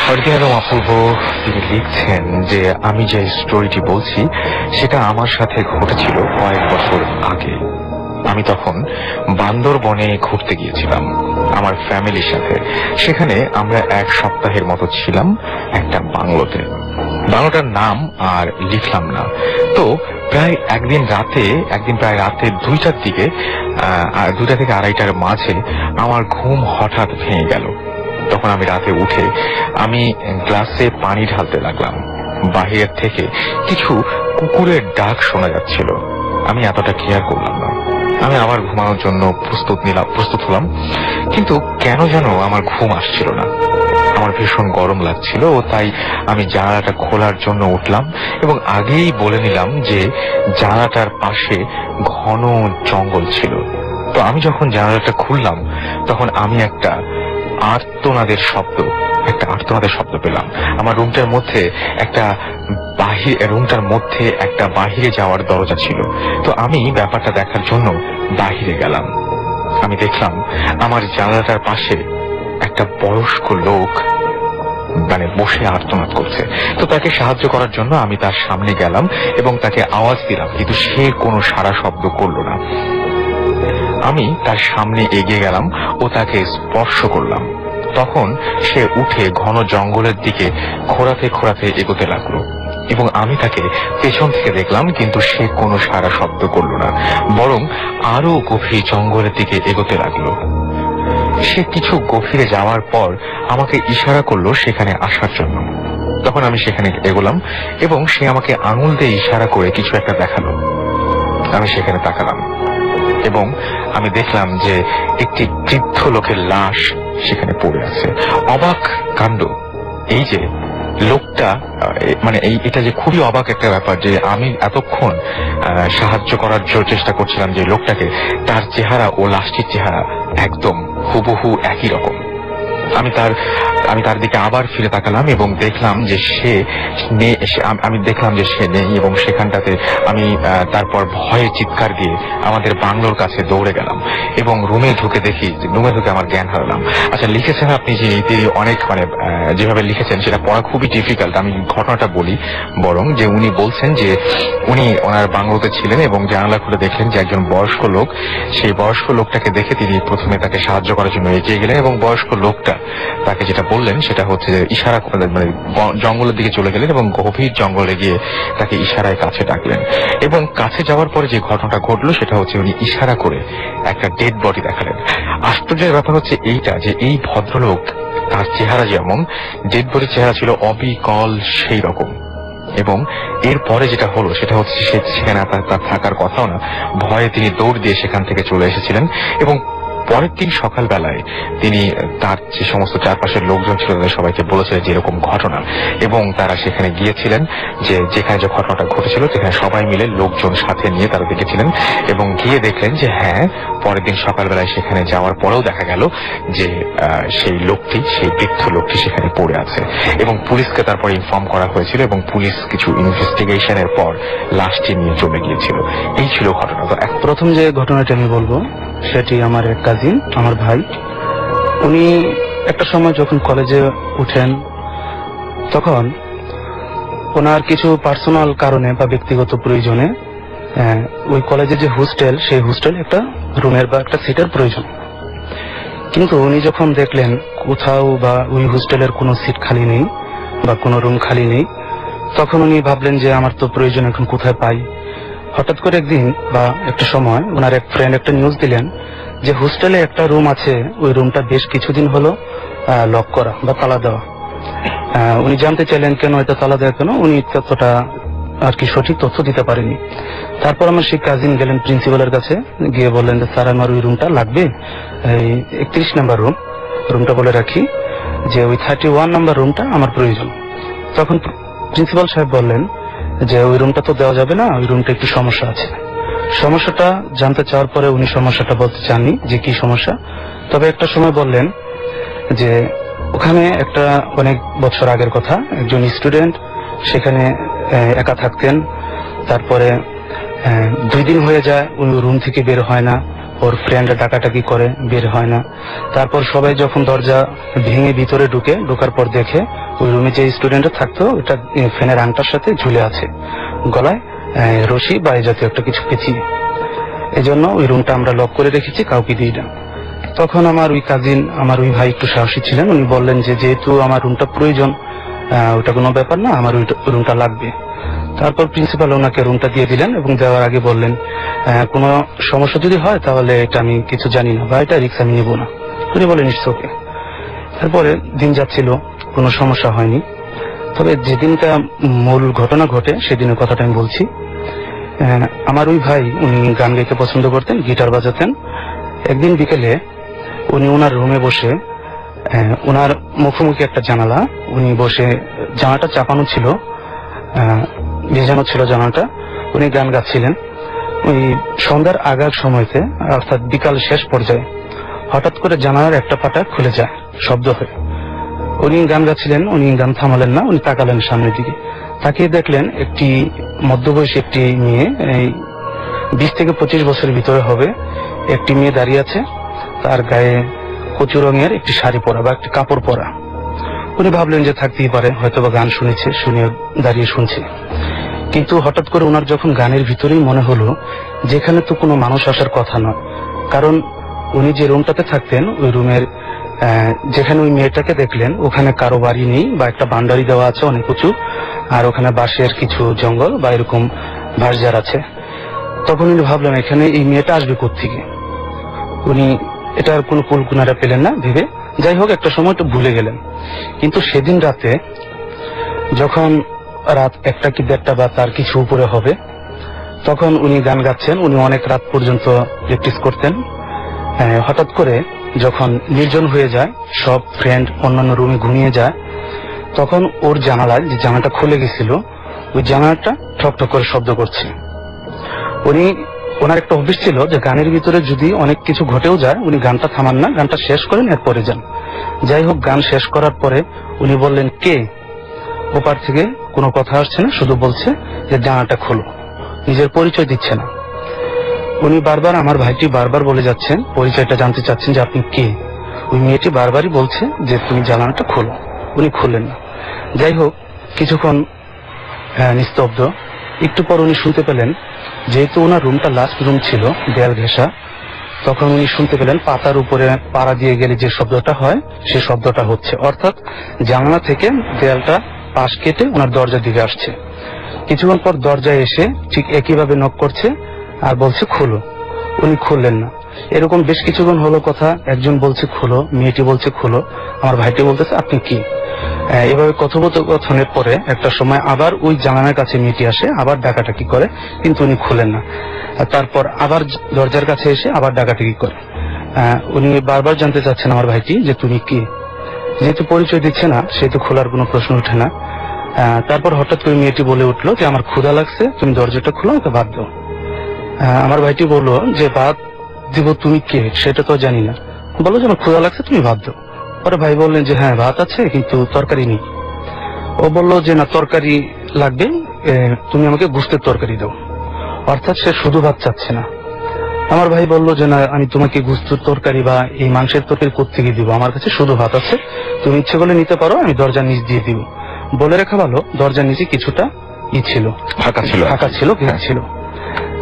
ফরদিন আলম অপূর্ব তিনি লিখছেন যে আমি যে স্টোরিটি বলছি সেটা আমার সাথে ঘটেছিল কয়েক বছর আগে। আমি তখন বান্দরবনে ঘুরতে গিয়েছিলাম আমার ফ্যামিলির সাথে। সেখানে আমরা এক সপ্তাহের মতো ছিলাম একটা বাংলোতে। বাংলোটার নাম আর লিখলাম না। তো প্রায় একদিন প্রায় রাতে 2টার দিকে 2টা থেকে 2:30টার মাঝে আমার ঘুম হঠাৎ ভেঙে গেল। তখন আমি রাতে উঠে আমি গ্লাসে পানি ঢালতে লাগলাম। বাহিরের থেকে কিছু কুকুরের ডাক শোনা যাচ্ছিল। আমি এতটা কেয়ার করলাম না। আমি আবার ঘুমানোর জন্য প্রস্তুত হলাম, কিন্তু কেন যেন আমার ঘুম আসছিল না। আমার ভীষণ গরম লাগছিল ও তাই আমি জানালাটা খোলার জন্য উঠলাম এবং আগেই বলে নিলাম যে জানালাটার পাশে ঘন জঙ্গল ছিল। তো আমি যখন জানালাটা খুললাম তখন আমি একটা আর্তনাদের শব্দ পেলাম। আমার রুমটার মধ্যে একটা বাহিরে যাওয়ার দরজা ছিল। তো আমি ব্যাপারটা দেখার জন্য বাহিরে গেলাম। আমি দেখলাম আমার জানালাটার পাশে একটা বয়স্ক লোক বসে আর্তনাদ করছে। তো তাকে সাহায্য করার জন্য আমি তার সামনে গেলাম এবং তাকে আওয়াজ দিলাম, কিন্তু সে কোনো সাড়া শব্দ করলো না। আমি তার সামনে এগিয়ে গেলাম ও তাকে স্পর্শ করলাম। তখন সে উঠে ঘন জঙ্গলের দিকে খোঁড়াতে এগোতে লাগলো এবং আমি তাকে পেছন থেকে দেখলাম, কিন্তু সে কোনো সাড়া শব্দ করলো না, বরং আরো গভীর জঙ্গলের দিকে এগোতে লাগলো। সে কিছু গভীরে যাওয়ার পর আমাকে ইশারা করলো সেখানে আসার জন্য। তখন আমি সেখানে এগোলাম এবং সে আমাকে আঙুল দিয়ে ইশারা করে কিছু একটা দেখালো। আমি সেখানে তাকালাম এবং আমি দেখলাম যে একটি বৃদ্ধ লোকের লাশ সেখানে পড়ে আছে। অবাক কাণ্ড এই যে লোকটা, এটা যে খুবই অবাক একটা ব্যাপার যে আমি এতক্ষণ সাহায্য করার চেষ্টা করছিলাম যে লোকটাকে, তার চেহারা ও লাশটির চেহারা একদম হুবহু একই রকম। আমি তার দিকে আবার ফিরে তাকালাম এবং দেখলাম যে সে নেই এবং সেখানটাতে আমি তারপর ভয়ে চিৎকার দিয়ে আমাদের বাংলোর কাছে দৌড়ে গেলাম এবং রুমে ঢুকে আমার জ্ঞান হারালাম। আচ্ছা, লিখেছেন আপনি যে অনেক যেভাবে লিখেছেন সেটা পড়া খুবই ডিফিকাল্ট। আমি ঘটনাটা বলি বরং, যে উনি বলছেন যে উনি ওনার বাংলোতে ছিলেন এবং জানালা খুলে দেখলেন যে একজন বয়স্ক লোক, সেই বয়স্ক লোকটাকে দেখে তিনি প্রথমে তাকে সাহায্য করার জন্য এগিয়ে গেলেন এবং বয়স্ক লোকটা তাকে যেটা বললেন সেটা হচ্ছে যে ইশারা করে জঙ্গলের দিকে চলে গেলেন এবং গভীর জঙ্গলে গিয়ে তাকে ইশারায় কাছে ডাকলেন। এবং কাছে যাওয়ার পরে যে ঘটনাটা ঘটলো সেটা হচ্ছে উনি ইশারা করে একটা ডেড বডি দেখালেন। আশ্চর্যের ব্যাপার হচ্ছে এইটা যে এই ভদ্রলোক, তার চেহারা যেমন ডেড বডির চেহারা ছিল অবিকল সেই রকম। এবং এরপরে যেটা হলো সেটা হচ্ছে সে সেখানে তার থাকার কথাও না, ভয়ে তিনি দৌড় দিয়ে সেখান থেকে চলে এসেছিলেন এবং পরের দিন সকালবেলায় তিনি তার যে সমস্ত চারপাশের লোকজন ছিল তাদের সবাইকে বলেছিলেন যে এরকম ঘটনা, এবং তারা সেখানে গিয়েছিলেন যেখানে যে ঘটনাটা ঘটেছিল সেখানে সবাই মিলে লোকজন সাথে নিয়ে তারা দেখেছিলেন এবং গিয়ে দেখলেন যে হ্যাঁ, পরের দিন সকালবেলায় সেখানে যাওয়ার পরেও দেখা গেল যে সেই বৃদ্ধ লোকটি সেখানে পড়ে আছে এবং পুলিশকে তারপর ইনফর্ম করা হয়েছিল এবং পুলিশ কিছু ইনভেস্টিগেশনের পর লাশটি নিয়ে চলে গিয়েছিল। এই ছিল ঘটনা। তো প্রথম যে ঘটনাটি আমি বলবো সেটি আমার এক কাজিন, আমার ভাই। উনি একটা সময় যখন কলেজে উঠেন তখন ওনার কিছু পার্সোনাল কারণে বা ব্যক্তিগত প্রয়োজনে ওই কলেজে যে হোস্টেল, সেই হোস্টেলে একটা রুমের বা একটা সিটের প্রয়োজন। কিন্তু উনি যখন দেখলেন কোথাও বা ওই হোস্টেলের কোনো সিট খালি নেই বা কোনো রুম খালি নেই, তখন উনি ভাবলেন যে আমার তো প্রয়োজন এখন কোথায় পাই। হঠাৎ করে একদিন বা একটা সময় ওনার এক ফ্রেন্ড একটা নিউজ দিলেন যে হোস্টেলে একটা রুম আছে, ওই রুমটা বেশ কিছুদিন হলো লক করা বা তালা দেওয়া। উনি জানতে চাইলেন কেন এটা তালা দেওয়া, কেন উনি ততটা আর কি সঠিক তথ্য দিতে পারেনি। তারপর আমার সেই কাজিন গেলেন প্রিন্সিপালের কাছে, গিয়ে বললেন যে স্যার আমার ওই রুমটা লাগবে, এই 31 নাম্বার রুমটা বলে রাখি যে ওই 31 নাম্বার রুমটা আমার প্রয়োজন। তখন প্রিন্সিপাল সাহেব বললেন যে ওই রুমটা তো দেওয়া যাবে না, ওই রুমটা একটু সমস্যা আছে। সমস্যাটা জানতে চাওয়ার পরে উনি সমস্যাটা বলতে চাননি যে কি সমস্যা, তবে একটা সময় বললেন যে ওখানে একটা অনেক বছর আগের কথা, একজন স্টুডেন্ট সেখানে একা থাকতেন। তারপরে 2 দিন হয়ে যায় উনি রুম থেকে বের হয় না, ওর ফ্রেন্ডরা ডাকাটাকি করে, বের হয় না। তারপর সবাই যখন দরজা ভেঙে ভিতরে ঢোকার পর দেখে ওই রুমে যে স্টুডেন্টরা থাকতো ওটা ফ্যানের আংটার সাথে ঝুলে আছে, গলায় রশি বা এই জাতীয় একটা কিছু পেঁচিয়ে। এই জন্য ওই রুমটা আমরা লক করে রেখেছি, কাউকে দিই না। তখন আমার ওই কাজিন, আমার ওই ভাই একটু সাহসী ছিলেন, উনি বললেন যে যেহেতু আমার রুমটা প্রয়োজন, ওটা কোনো ব্যাপার না, আমার ওই রুমটা লাগবে। তারপর প্রিন্সিপাল ওনাকে রুমটা দিয়ে দিলেন এবং দেওয়ার আগে বললেন কোনো সমস্যা যদি হয় তাহলে এটা আমি কিছু জানি না বা এটা রিস্ক আমি নেবো না। উনি বলেন ইটস ওকে। তারপরে দিন যাচ্ছিল, কোনো সমস্যা হয়নি। তবে যেদিনটা মূল ঘটনা ঘটে সেদিনের কথাটা আমি বলছি। আমার ওই ভাই উনি গান গাইতে পছন্দ করতেন, গিটার বাজাতেন। একদিন বিকেলে উনি ওনার রুমে বসে, ওনার মুখোমুখি একটা জানালা, উনি বসে, জানালাটা চাপানো ছিল, ভেজানো ছিল জানালাটা, উনি গান গাচ্ছিলেন। ওই সন্ধ্যার আগার সময়তে, অর্থাৎ বিকাল শেষ পর্যায়ে হঠাৎ করে জানালার একটা পাটা খুলে যায় শব্দ হয়ে। উনি গান গাচ্ছিলেন, উনি গান থামালেন না, উনি তাকালেন সামনের দিকে। তাকিয়ে দেখলেন একটি মধ্যবয়সী একটি মেয়ে, এই 20 থেকে 25 বছরের ভিতরে হবে, একটি মেয়ে দাঁড়িয়ে আছে, তার গায়ে কচু রঙের একটি শাড়ি পরা বা একটি কাপড় পরা। উনি ভাবলেন যে থাকতেই পারে, হয়তো বা গান শুনেছে, শুনে দাঁড়িয়ে শুনছে। কিন্তু হঠাৎ করে ওনার যখন গানের ভিতরেই মনে হলো যেখানে তো কোনো মানুষ আসার কথা নয়, কারণ উনি যে রুমটাতে থাকতেন ওই রুমের যেখানে ওই মেয়েটাকে দেখলেন ওখানে কারো বাড়ি নেই, বা একটা বান্ডারি দেওয়া আছে অনেক উঁচু, আর ওখানে বাঁশের কিছু জঙ্গল বা এরকম ভাঁড়ঝাড় আছে। তখন উনি ভাবলেন এখানে এই মেয়েটা আসবে কোত্থেকে। উনি এটার কোনো কুলকুনারা পেলেন না ভেবে, যাই হোক একটা সময় তো ভুলে গেলেন। কিন্তু সেদিন রাতে যখন রাত 1টা কি 1:30 বা তার কিছু উপরে হবে, তখন উনি গান গাচ্ছেন, উনি অনেক রাত পর্যন্ত প্র্যাকটিস করতেন। হঠাৎ করে যখন নির্জন হয়ে যায়, সব ফ্রেন্ড অন্যান্য রুমে ঘুমিয়ে যায়, তখন ওর জানালায় যে জানালাটা খুলে গেছিল, ওই জানালাটা ঠক ঠক করে শব্দ করছে। ওনার একটা অভ্যাস ছিল যে গানের ভিতরে যদি অনেক কিছু ঘটেও যায় উনি গানটা থামান না, গানটা শেষ করেন এরপরে যান। যাই হোক গান শেষ করার পরে উনি বললেন কে। ওপার থেকে কোনো কথা আসছে না, শুধু বলছে যে জানালাটা খোলো, নিজের পরিচয় দিচ্ছে না। উনি বারবার, আমার ভাইটি বারবার বলে যাচ্ছেন, পরিচয়টা জানতে চাচ্ছেন যে আপনি কে। ওই মেয়েটি বারবারই বলছে যে তুমি জানালাটা খোলো, উনি খুললেন না। যাই হোক কিছুক্ষণ নিস্তব্ধ। একটু পর উনি শুনতে পেলেন, যেহেতু ওনার রুমটা লাস্ট রুম ছিল, দেয়াল ঘেঁষা, তখন উনি শুনতে পেলেন পাতার উপরে পাড়া দিয়ে গেলে যে শব্দটা হয় সে শব্দটা হচ্ছে, অর্থাৎ জানালা থেকে দেয়ালটা পাশ কেটে ওনার দরজার দিকে আসছে। কিছুক্ষণ পর দরজায় এসে ঠিক একইভাবে নক করছে আর বলছে খোলো, উনি খুললেন না। এরকম বেশ কিছুক্ষণ হলো কথা, একজন বলছে খোলো, মেয়েটি বলছে খোলো, আমার ভাইটি বলতেছে আপনি কি। এভাবে কথোপকথনের পরে একটা সময় আবার ওই জানালার কাছে মেয়েটি আসে, আবার ডাকাডাকি করে, কিন্তু উনি খুলেন না। তারপর আবার দরজার কাছে এসে আবার ডাকাডাকি করে। উনি বারবার জানতে চাচ্ছেন আমার ভাইটি যে তুমি কি। যেহেতু পরিচয় দিচ্ছে না সেহেতু খোলার কোনো প্রশ্ন ওঠে না। তারপর হঠাৎ করে মেয়েটি বলে উঠলো যে আমার ক্ষুধা লাগছে, তুমি দরজাটা খোলো, আমাকে ভাত দাও। আমার ভাইটি বললো যে ভাত দিব, তুমি কে সেটা তো জানি না। বললো যে আমার ক্ষুধা লাগছে, তুমি ভাত দাও। পরে ভাই বললেন যে হ্যাঁ ভাত আছে কিন্তু তরকারি নেই। ও বললো যে না তরকারি লাগবে, তুমি আমাকে গোশতের তরকারি দাও। অর্থাৎ সে শুধু ভাত চাচ্ছে না। আমার ভাই বললো যে না আমি তোমাকে গোশতের তরকারি বা এই মাংসের তরকারি কোত্থেকে দিব, আমার কাছে শুধু ভাত আছে, তুমি ইচ্ছে করলে নিতে পারো, আমি দরজার নিচ দিয়ে দিব। বলে রেখা ভালো দরজার নিচে কিছুটা ছিল, ফাঁকা ছিল, ভিড় ছিল।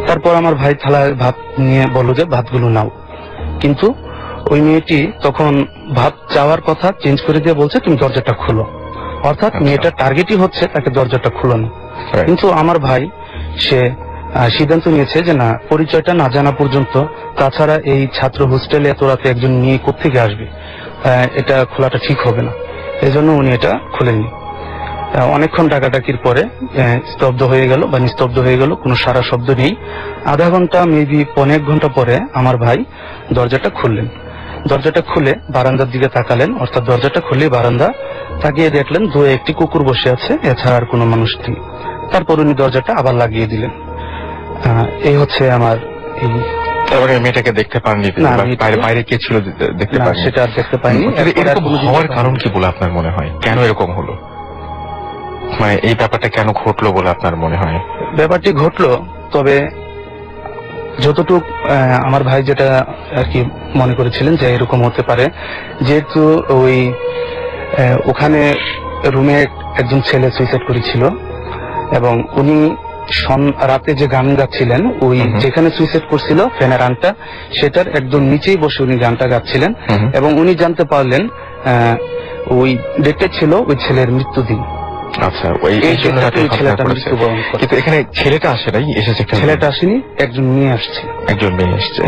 তারপর আমার ভাই থালায় ভাত নিয়ে বললো যে ভাতগুলো নাও। কিন্তু ওই মেয়েটি তখন ভাত চাওয়ার কথা চেঞ্জ করে দিয়ে বলছে তুমি দরজাটা খোলো। অর্থাৎ মেয়েটার টার্গেটই হচ্ছে তাকে দরজাটা খোলানো। কিন্তু আমার ভাই সে সিদ্ধান্ত নিয়েছে যে না, পরিচয়টা না জানা পর্যন্ত, তাছাড়া এই ছাত্র হোস্টেলে এত রাতে একজন মেয়ে কোত্থেকে আসবে, এটা খোলাটা ঠিক হবে না। এই জন্য উনি এটা খুলেননি। অনেকক্ষণ ডাকাডাকির পরে স্তব্ধ হয়ে গেল বা নিস্তব্ধ হয়ে গেল, কোনো সারা শব্দ নেই। আধা ঘন্টা মেবি 1.5 ঘন্টা পরে আমার ভাই দরজাটা খুললেন। দরজাটা খুলে বারান্দার দিকে তাকালেন, অর্থাৎ দরজাটা খুলে বারান্দা তাকিয়ে দেখলেন 2-1টি কুকুর বসে আছে, এছাড়া আর কোনো মানুষ নেই। তারপর উনি দরজাটা আবার লাগিয়ে দিলেন। এই হচ্ছে আমার এই। তারপরে মেয়েটাকে দেখতে পাননি, বাইরে কে ছিল দেখতে পাননি, সেটা আর দেখতে পাইনি। এরকম হওয়ার কারণ কি বলে আপনার মনে হয়? কেন এরকম হলো, মানে এই ব্যাপারটা কেন ঘটলো বলে আপনার মনে হয়? ব্যাপারটি ঘটলো, তবে যতটুক আমার ভাই যেটা আর কি মনে করেছিলেন যে এরকম হতে পারে, যেহেতু ওই ওখানে রুমে একজন ছেলে সুইসাইড করেছিল এবং উনি রাতে যে গান গাচ্ছিলেন ওই যেখানে সুইসাইড করছিল ফ্যানের আনটা সেটার একদম নিচেই বসে উনি গানটা গাচ্ছিলেন এবং উনি জানতে পারলেন ওই ডেটে ছিল ওই ছেলের মৃত্যুদিন। আচ্ছা, এই জন্য ছেলেটা মৃত্যুবরণ করে। কিন্তু এখানে ছেলেটা আসে নাই, এসেছে ছেলেটা আসেনি, একজন মেয়ে আসছে। একজন মেয়ে এসছে।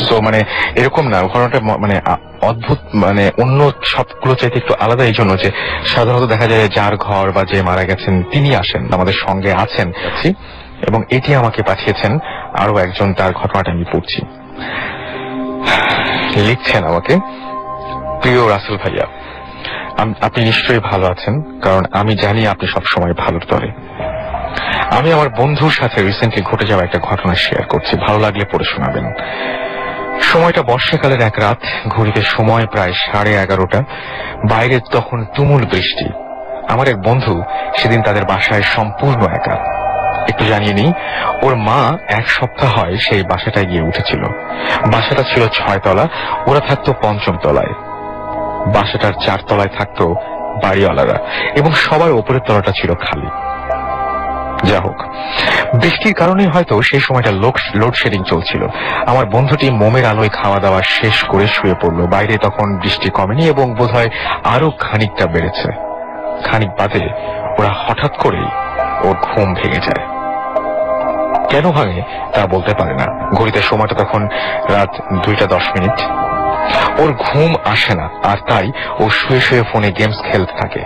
তো মানে এরকম না, ঘটনাটা মানে অদ্ভুত, মানে অন্য সবগুলো চাইতে একটু আলাদা এই জন্য যে সাধারণত দেখা যায় যার ঘর বা যে মারা গেছেন তিনি আসেন, আমাদের সঙ্গে আছেন, এবং এটি আমাকে পাঠিয়েছেন আরো একজন, তার ঘটনাটা আমি পড়ছি। লিখছেন আমাকে, প্রিয় রাসেল ভাইয়া, আপনি নিশ্চয়ই ভালো আছেন, কারণ আমি জানি আপনি সবসময় ভালোর তরে। আমি আমার বন্ধুর সাথে রিসেন্টলি ঘটে যাওয়া একটা ঘটনা শেয়ার করছি, ভালো লাগলে পড়ে শোনাবেন। সময়টা বর্ষাকালের এক রাত, ঘড়িতে সময় প্রায় 11:30। বাইরে তখন তুমুল বৃষ্টি। আমার এক বন্ধু সেদিন তাদের বাসায় সম্পূর্ণ একা। একটু জানিয়ে নিই, ওর মা 1 সপ্তাহ হয় সেই বাসাটায় গিয়ে উঠেছিল। বাসাটা ছিল 6 তলা, ওরা থাকতো 5ম তলায়। বাসাটার 4 তলায় থাকতো বাড়িওয়ালারা এবং সবার ওপরের তলাটা ছিল খালি। যা হোক, বৃষ্টির কারণে হয়তো সেই সময়টা লোডশেডিং চলছিল। আমার বন্ধুটি মোমের আলোয় খাওয়া দাওয়া শেষ করে শুয়ে পড়লো। বাইরে তখন বৃষ্টি কমেনি এবং বোধহয় আরো খানিকটা বেড়েছে। খানিক বাদে ওরা হঠাৎ করেই ওর ঘুম ভেঙে যায়। কেন ভাঙে তা বলতে পারে না। ঘড়িতে সময়টা তখন রাত 2:10। ওর ঘুম আসে না, আর তাই ও শুয়ে শুয়ে ফোনে গেমস খেলতে থাকে।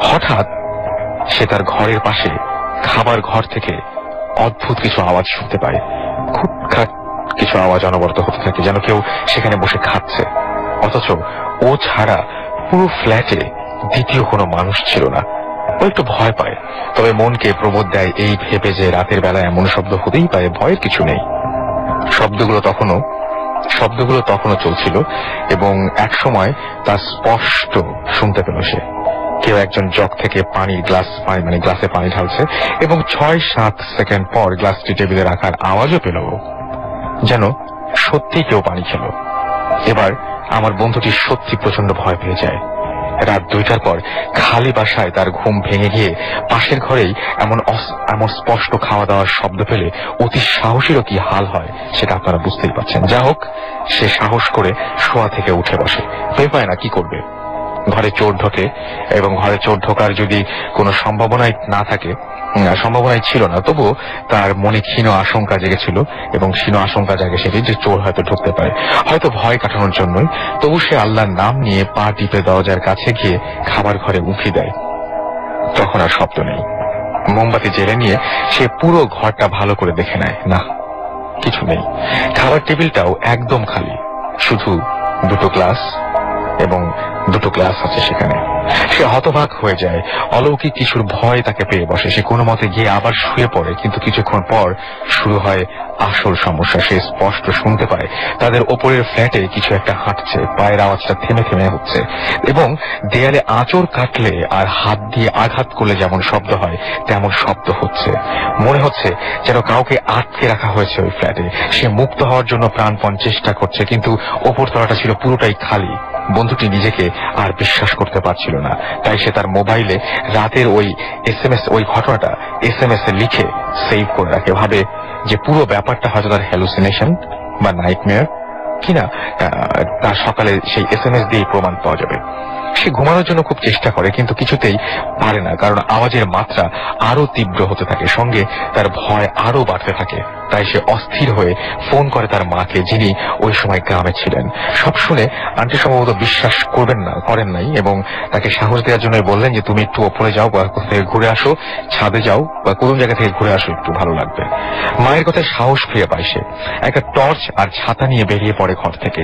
হঠাৎ সে তার ঘরের পাশে খাবার ঘর থেকে অদ্ভুত কিছু আওয়াজ শুনতে পায়। খুটখাট কিছু আওয়াজ অনবরত হতে থাকে, যেন কেউ সেখানে বসে খাচ্ছে। অথচ ও ছাড়া পুরো ফ্ল্যাটে দ্বিতীয় কোনো মানুষ ছিল না। ও একটু ভয় পায়, তবে মনকে প্রবোধ দেয় এই ভেবে যে রাতের বেলা এমন শব্দ হতেই পারে, ভয়ের কিছু নেই। শব্দগুলো তখনও চলছিল এবং এক সময় তা স্পষ্ট শুনতে পেল সে। কেউ একজন জগ থেকে গ্লাসে পানি ঢালছে এবং 6-7 সেকেন্ড পর গ্লাসটি টেবিলে রাখার আওয়াজও পেল, যেন সত্যি কেউ পানি খেল। এবার আমার বন্ধুটি সত্যি প্রচন্ড ভয় পেয়ে যায়। রাত 2টার পর খালি বাসায় তার ঘুম ভেঙে গিয়ে পাশের ঘরেই এমন স্পষ্ট খাওয়া দাওয়ার শব্দ পেলে অতি সাহসীরও কি হাল হয় সেটা আপনারা বুঝতেই পারছেন। যা হোক, সে সাহস করে শোয়া থেকে উঠে বসে। ভয় পায় না, কি করবে? ঘরে চোর ঢোকে এবং ঘরে চোর ঢোকার যদি কোনো সম্ভাবনাই ছিল না, তবুও তার মনে ক্ষীণ আশঙ্কা জেগেছিল এবং ক্ষীণ আশঙ্কা জাগে সেটি যে চোর হয়তো ঢুকতে পারে, হয়তো ভয় কাটানোর জন্যই। তবু সে আল্লাহর নাম নিয়ে পা টিপে দরজার কাছে গিয়ে খাবার ঘরে উঠে দেয়। তখন আর শব্দ নেই। মোমবাতি জেলে নিয়ে সে পুরো ঘরটা ভালো করে দেখে নেয়, না, কিছু নেই। খাবার টেবিলটাও একদম খালি, শুধু 2টো গ্লাস এবং 2টো গ্লাস আছে সেখানে। সে হতবাক হয়ে যায়, অলৌকিক কিছুর ভয় তাকে পেয়ে বসে। সে কোনো মতে গিয়ে আবার শুয়ে পড়ে, কিন্তু কিছুক্ষণ পর শুরু হয় আসল সমস্যা। সে স্পষ্ট শুনতে পায় তাদের ওপরের ফ্ল্যাটে কিছু একটা হাঁটছে, পায়ের আওয়াজটা থেমে থেমে হচ্ছে এবং দেয়ালে আঁচড় কাটলে আর হাত দিয়ে আঘাত করলে যেমন শব্দ হয় তেমন শব্দ হচ্ছে। মনে হচ্ছে যেন কাউকে আটকে রাখা হয়েছে ওই ফ্ল্যাটে। সে মুক্ত হওয়ার জন্য প্রাণপণ চেষ্টা করছে, কিন্তু ওপর তলাটা ছিল পুরোটাই খালি। বন্ধুটি নিজেকে আর বিশ্বাস করতে পারছিল না, তাই সে তার মোবাইলে রাতের ওই ঘটনাটা SMS এ লিখে সেভ করে রাখে। ভাবে যে পুরো ব্যাপারটা হয়তো তার হ্যালুসিনেশন বা নাইটমেয়ার কিনা, তার সকালে সেই SMS দিয়ে প্রমাণ পাওয়া যাবে। সে ঘুমানোর জন্য খুব চেষ্টা করে, কিন্তু কিছুতেই পারে না, কারণ আওয়াজের মাত্রা আরো তীব্র হতে থাকে, সঙ্গে তার ভয় আরো বাড়তে থাকে। তাই সে অস্থির হয়ে ফোন করে তার মাকে, যিনি ওই সময় গ্রামে ছিলেন। সব শুনে আন্টি সম্ভবত বিশ্বাস করেন নাই এবং তাকে সাহস দেওয়ার জন্য বললেন যে তুমি একটু ওপরে যাও বা কোথা থেকে ঘুরে আসো, ছাদে যাও বা কোন জায়গা থেকে ঘুরে আসো, একটু ভালো লাগবে। মায়ের কথায় সাহস ফিরে পায় সে। একটা টর্চ আর ছাতা নিয়ে বেরিয়ে পড়ে ঘর থেকে।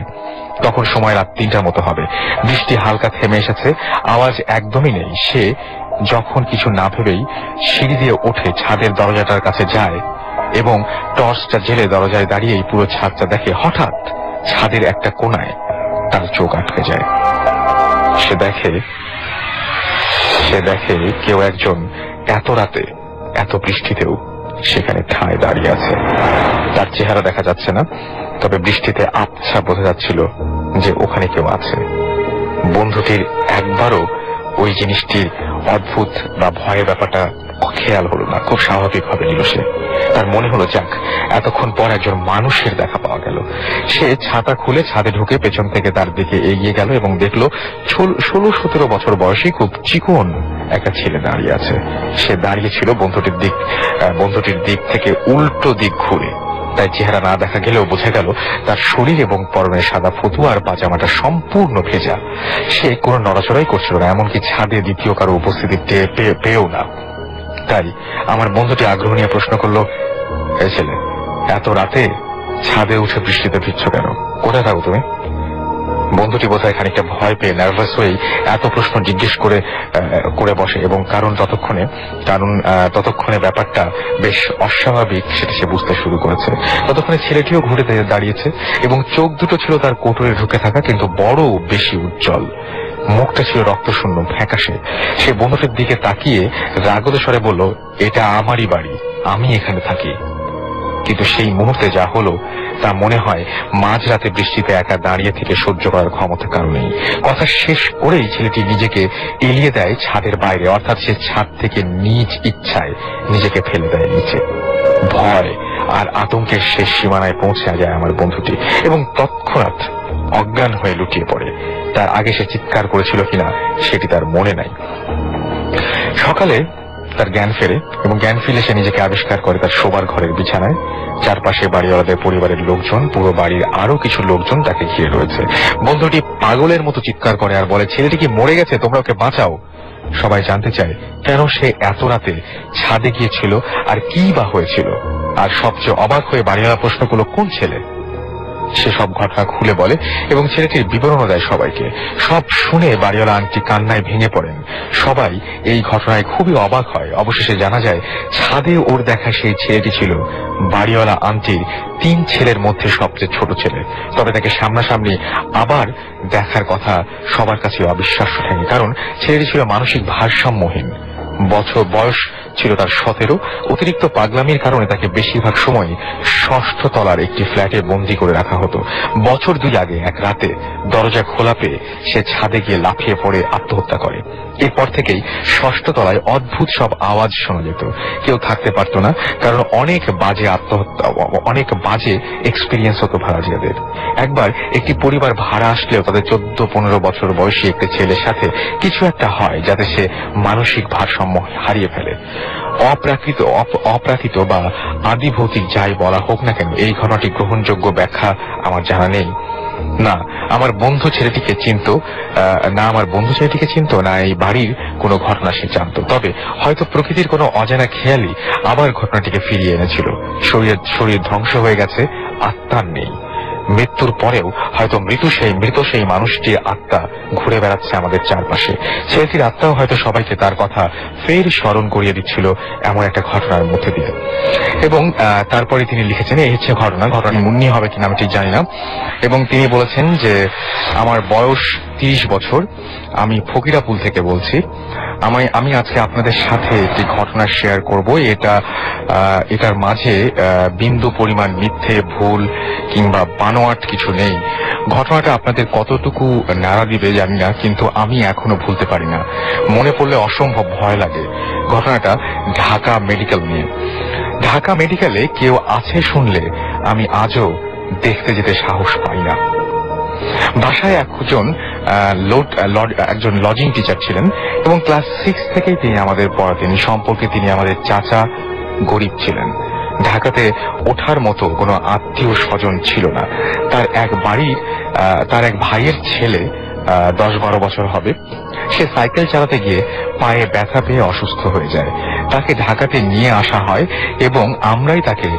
তখন সময় রাত 3টার মতো হবে। বৃষ্টি হালকা থেমে এসেছে, আওয়াজ একদমই নেই। সে যখন কিছু না ভেবেই সিঁড়ি দিয়ে উঠে ছাদের দরজাটার কাছে যায় এবং টর্চটা জেলে দরজায় দাঁড়িয়েই পুরো ছাদটা দেখে, হঠাৎ ছাদের একটা কোণায় তার চোখ আটকে যায়। সে দেখে কেউ একজন এত রাতে এত বৃষ্টিতেও সেখানে ঠায় দাঁড়িয়ে আছে। তার চেহারা দেখা যাচ্ছে না, তবে বৃষ্টিতে আবছা বোঝা যাচ্ছিল যে ওখানে কেউ আছে। বন্ধুটির একবারও ওই জিনিসটির অদ্ভুত বা ভয়ের ব্যাপারটা খেয়াল হলো না, খুব স্বাভাবিকভাবে নিল সে। তার মনে হলো যাক, এতক্ষণ পর একজন মানুষের দেখা পাওয়া গেল। সে ছাতা খুলে ছাদে ঢুকে পেছন থেকে তার দিকে এগিয়ে গেল এবং দেখলো 16-17 বছর বয়সী খুব চিকন একটা ছেলে দাঁড়িয়ে আছে। সে দাঁড়িয়ে ছিল বন্ধুটির দিক থেকে উল্টো দিক ঘুরে। তাই চেহারা না দেখা গেলেও বোঝা গেল তার শরীর এবং পরনের সাদা ফতুয়া আর পাজামাটা সম্পূর্ণ ভেজা। সে কোনো নড়াচড়াই করছিল না, এমনকি ছাদে দ্বিতীয় কারো উপস্থিতি পেয়েও না। তাই আমার বন্ধুটি আগ্রহ নিয়ে প্রশ্ন করলো, এই ছেলে, এত রাতে ছাদে উঠে বৃষ্টিতে ভিজছ কেন? কোথায় থাকো তুমি? বন্ধুটি বোধহয় খানিকটা ভয় পেয়ে নার্ভাস হয়েই এত প্রশ্ন জিজ্ঞেস করে বসে, এবং কারণ ততক্ষণে ব্যাপারটা বেশ অস্বাভাবিক সেটা সে বুঝতে শুরু করেছে। ততক্ষণে ছেলেটিও ঘুরে দাঁড়িয়েছে এবং চোখ দুটো ছিল তার কোটরে ঢুকে থাকা, কিন্তু বড় বেশি উজ্জ্বল। মুখটা ছিল রক্তশূন্য, ফ্যাকাশে। সে বন্ধুটির দিকে তাকিয়ে রাগত স্বরে বলল, এটা আমারই বাড়ি, আমি এখানে থাকি। কিন্তু সেই মুহূর্তে যা হলো তা মনে হয় মাঝরাতে বৃষ্টিতে একা দাঁড়িয়ে থেকে সহ্য করার ক্ষমতা কারো নেই। কথা শেষ করেই ছেলেটি নিজেকে এলিয়ে দেয় ছাদের বাইরে, অর্থাৎ সে ছাদ থেকে নিজ ইচ্ছায় নিজেকে ফেলে দেয় নিচে। ভয় আর আতঙ্কের শেষ সীমানায় পৌঁছে যায় আমার বন্ধুটি এবং তৎক্ষণাৎ অজ্ঞান হয়ে লুটিয়ে পড়ে। তার আগে সে চিৎকার করেছিল কিনা সেটি তার মনে নাই। সকালে তার জ্ঞান ফেরে এবং জ্ঞান ফিরে সে নিজেকে আবিষ্কার করে তার শোবার ঘরের বিছানায়। চারপাশে বাড়িওয়ালাদের পরিবারের লোকজন, পুরো বাড়ির আরো কিছু লোকজন তাকে ঘিরে রয়েছে। বন্ধুটি পাগলের মতো চিৎকার করে আর বলে, ছেলেটি কি মরে গেছে? তোমরা ওকে বাঁচাও। সবাই জানতে চায় কেন সে এত রাতে ছাদে গিয়েছিল আর কি বা হয়েছিল। আর সবচেয়ে অবাক হয়ে বাড়িওয়ালা প্রশ্ন করলো, কোন ছেলে? সে সব ঘটনা খুলে বলে এবং ছেলেটির বিবরণও দেয় সবাইকে। সব শুনে বাড়িওয়ালা আন্টি কান্নায় ভেঙে পড়েন। সবাই এই ঘটনায় খুবই অবাক হয়। অবশেষে জানা যায় ছাদে ওর দেখা সেই ছেলেটি ছিল বাড়িওয়ালা আন্টির 3 ছেলের মধ্যে সবচেয়ে ছোট ছেলে। তবে তাকে সামনাসামনি আবার দেখার কথা সবার কাছে অবিশ্বাস্য ঠেকে, কারণ ছেলেটি ছিল মানসিক ভারসাম্যহীন। বয়স ছিল তার 17। অতিরিক্ত পাগলামির কারণে তাকে বেশিরভাগ সময় 6ষ্ঠ তলার একটি ফ্ল্যাটে বন্দী করে রাখা হতো। বছর 2 আগে এক রাতে দরজা খোলা পেয়ে সে ছাদে গিয়ে লাফিয়ে পড়ে আত্মহত্যা করে। এরপর থেকেই 6ষ্ঠ তলায় অদ্ভুত সব আওয়াজ শোনা যেত। কেউ থাকতে পারতো না, কারণ অনেক বাজে এক্সপিরিয়েন্স হতো ভাড়াটিয়াদের। একবার একটি পরিবার ভাড়া আসলেও তাদের 14-15 বছর বয়সী একটি ছেলের সাথে কিছু একটা হয় যাতে সে মানসিক ভারসাম্য হারিয়ে ফেলে। অপ্রাকৃত বা আদিভৌতিক যাই বলা হোক না কেন, এই ঘটনাটি গ্রহণযোগ্য ব্যাখ্যা আমার জানা নেই। না আমার বন্ধু ছেলেটিকে চিনতো না এই বাড়ির কোনো ঘটনা সে জানতো। তবে হয়তো প্রকৃতির কোনো অজানা খেয়ালই আবার ঘটনাটিকে ফিরিয়ে এনেছিল। শরীর ধ্বংস হয়ে গেছে, আত্মার নেই। মৃত্যুর পরেও হয়তো মৃত সেই মানুষটির আত্মা ঘুরে বেড়াচ্ছে আমাদের চারপাশে। ছেলেটির আত্মাও হয়তো সবাইকে তার কথা ফের স্মরণ করিয়ে দিচ্ছিল এমন একটা ঘটনার মধ্যে দিয়ে। এবং তারপরে তিনি লিখেছেন, এই হচ্ছে ঘটনা মুন্নি হবে কিনা আমি ঠিক জানি না। এবং তিনি বলেছেন যে আমার বয়স 30 বছর, আমি ফকিরাপুল থেকে বলছি। আমি আজকে আপনাদের সাথে একটি ঘটনা শেয়ার করব। এটার মাঝে বিন্দু পরিমাণ মিথ্যে, ভুল কিংবা বানোয়াট কিছু নেই। ঘটনাটা আপনাদের কতটুকু নাড়া দিবে জানি না, কিন্তু আমি এখনো ভুলতে পারি না। মনে পড়লে অসম্ভব ভয় লাগে। ঘটনাটা ঢাকা মেডিকেল নিয়ে। ঢাকা মেডিকেলে কেউ আছে শুনলে আমি আজও দেখতে যেতে সাহস পাই না। বাসায় একজন লজিং টিচার ছিলেন এবং ক্লাস 6 থেকেই তিনি আমাদের পড়াতেন। সম্পর্কে তিনি আমাদের চাচা, গরিব ছিলেন। ঢাকাতে ওঠার মতো কোনো আত্মীয় স্বজন ছিল না। তার এক ভাইয়ের ছেলে 10-12 বছর হবে। সে সাইকেল চালাতে গিয়ে পায়ে ব্যথা পেয়ে অসুস্থ হয়ে যায়। তাকে ঢাকাতে নিয়ে আসা হয় এবং আমরাই তাকে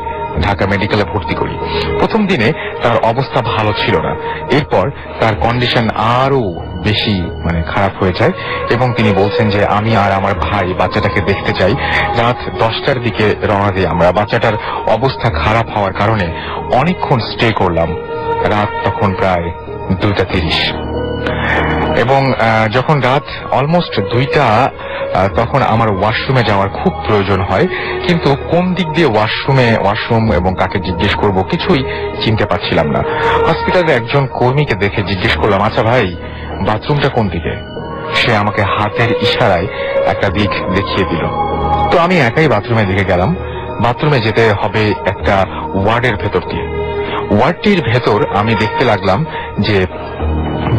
ঢাকা মেডিকেলে ভর্তি করি। প্রথম দিনে তার অবস্থা ভালো ছিল না। এরপর তার কন্ডিশন আরো বেশি খারাপ হয়ে যায় এবং তিনি বলছেন যে আমি আর আমার ভাই বাচ্চাটাকে দেখতে চাই। রাত 10টার দিকে রওনা দিই আমরা। বাচ্চাটার অবস্থা খারাপ হওয়ার কারণে অনেকক্ষণ স্টে করলাম। রাত তখন প্রায় 2:30 এবং যখন রাত অলমোস্ট 2টা তখন আমার ওয়াশরুমে যাওয়ার খুব প্রয়োজন হয়, কিন্তু কোন দিক দিয়ে ওয়াশরুম এবং কাকে জিজ্ঞেস করব কিছুই চিনতে পারছিলাম না। হসপিটালের একজন কর্মীকে দেখে জিজ্ঞেস করলাম, আচ্ছা ভাই, বাথরুমটা কোন দিকে? সে আমাকে হাতের ইশারায় একটা দিক দেখিয়ে দিল। তো আমি একাই বাথরুমের দিকে গেলাম। বাথরুমে যেতে হবে একটা ওয়ার্ডের ভেতর দিয়ে। ওয়ার্ডটির ভেতর আমি দেখতে লাগলাম যে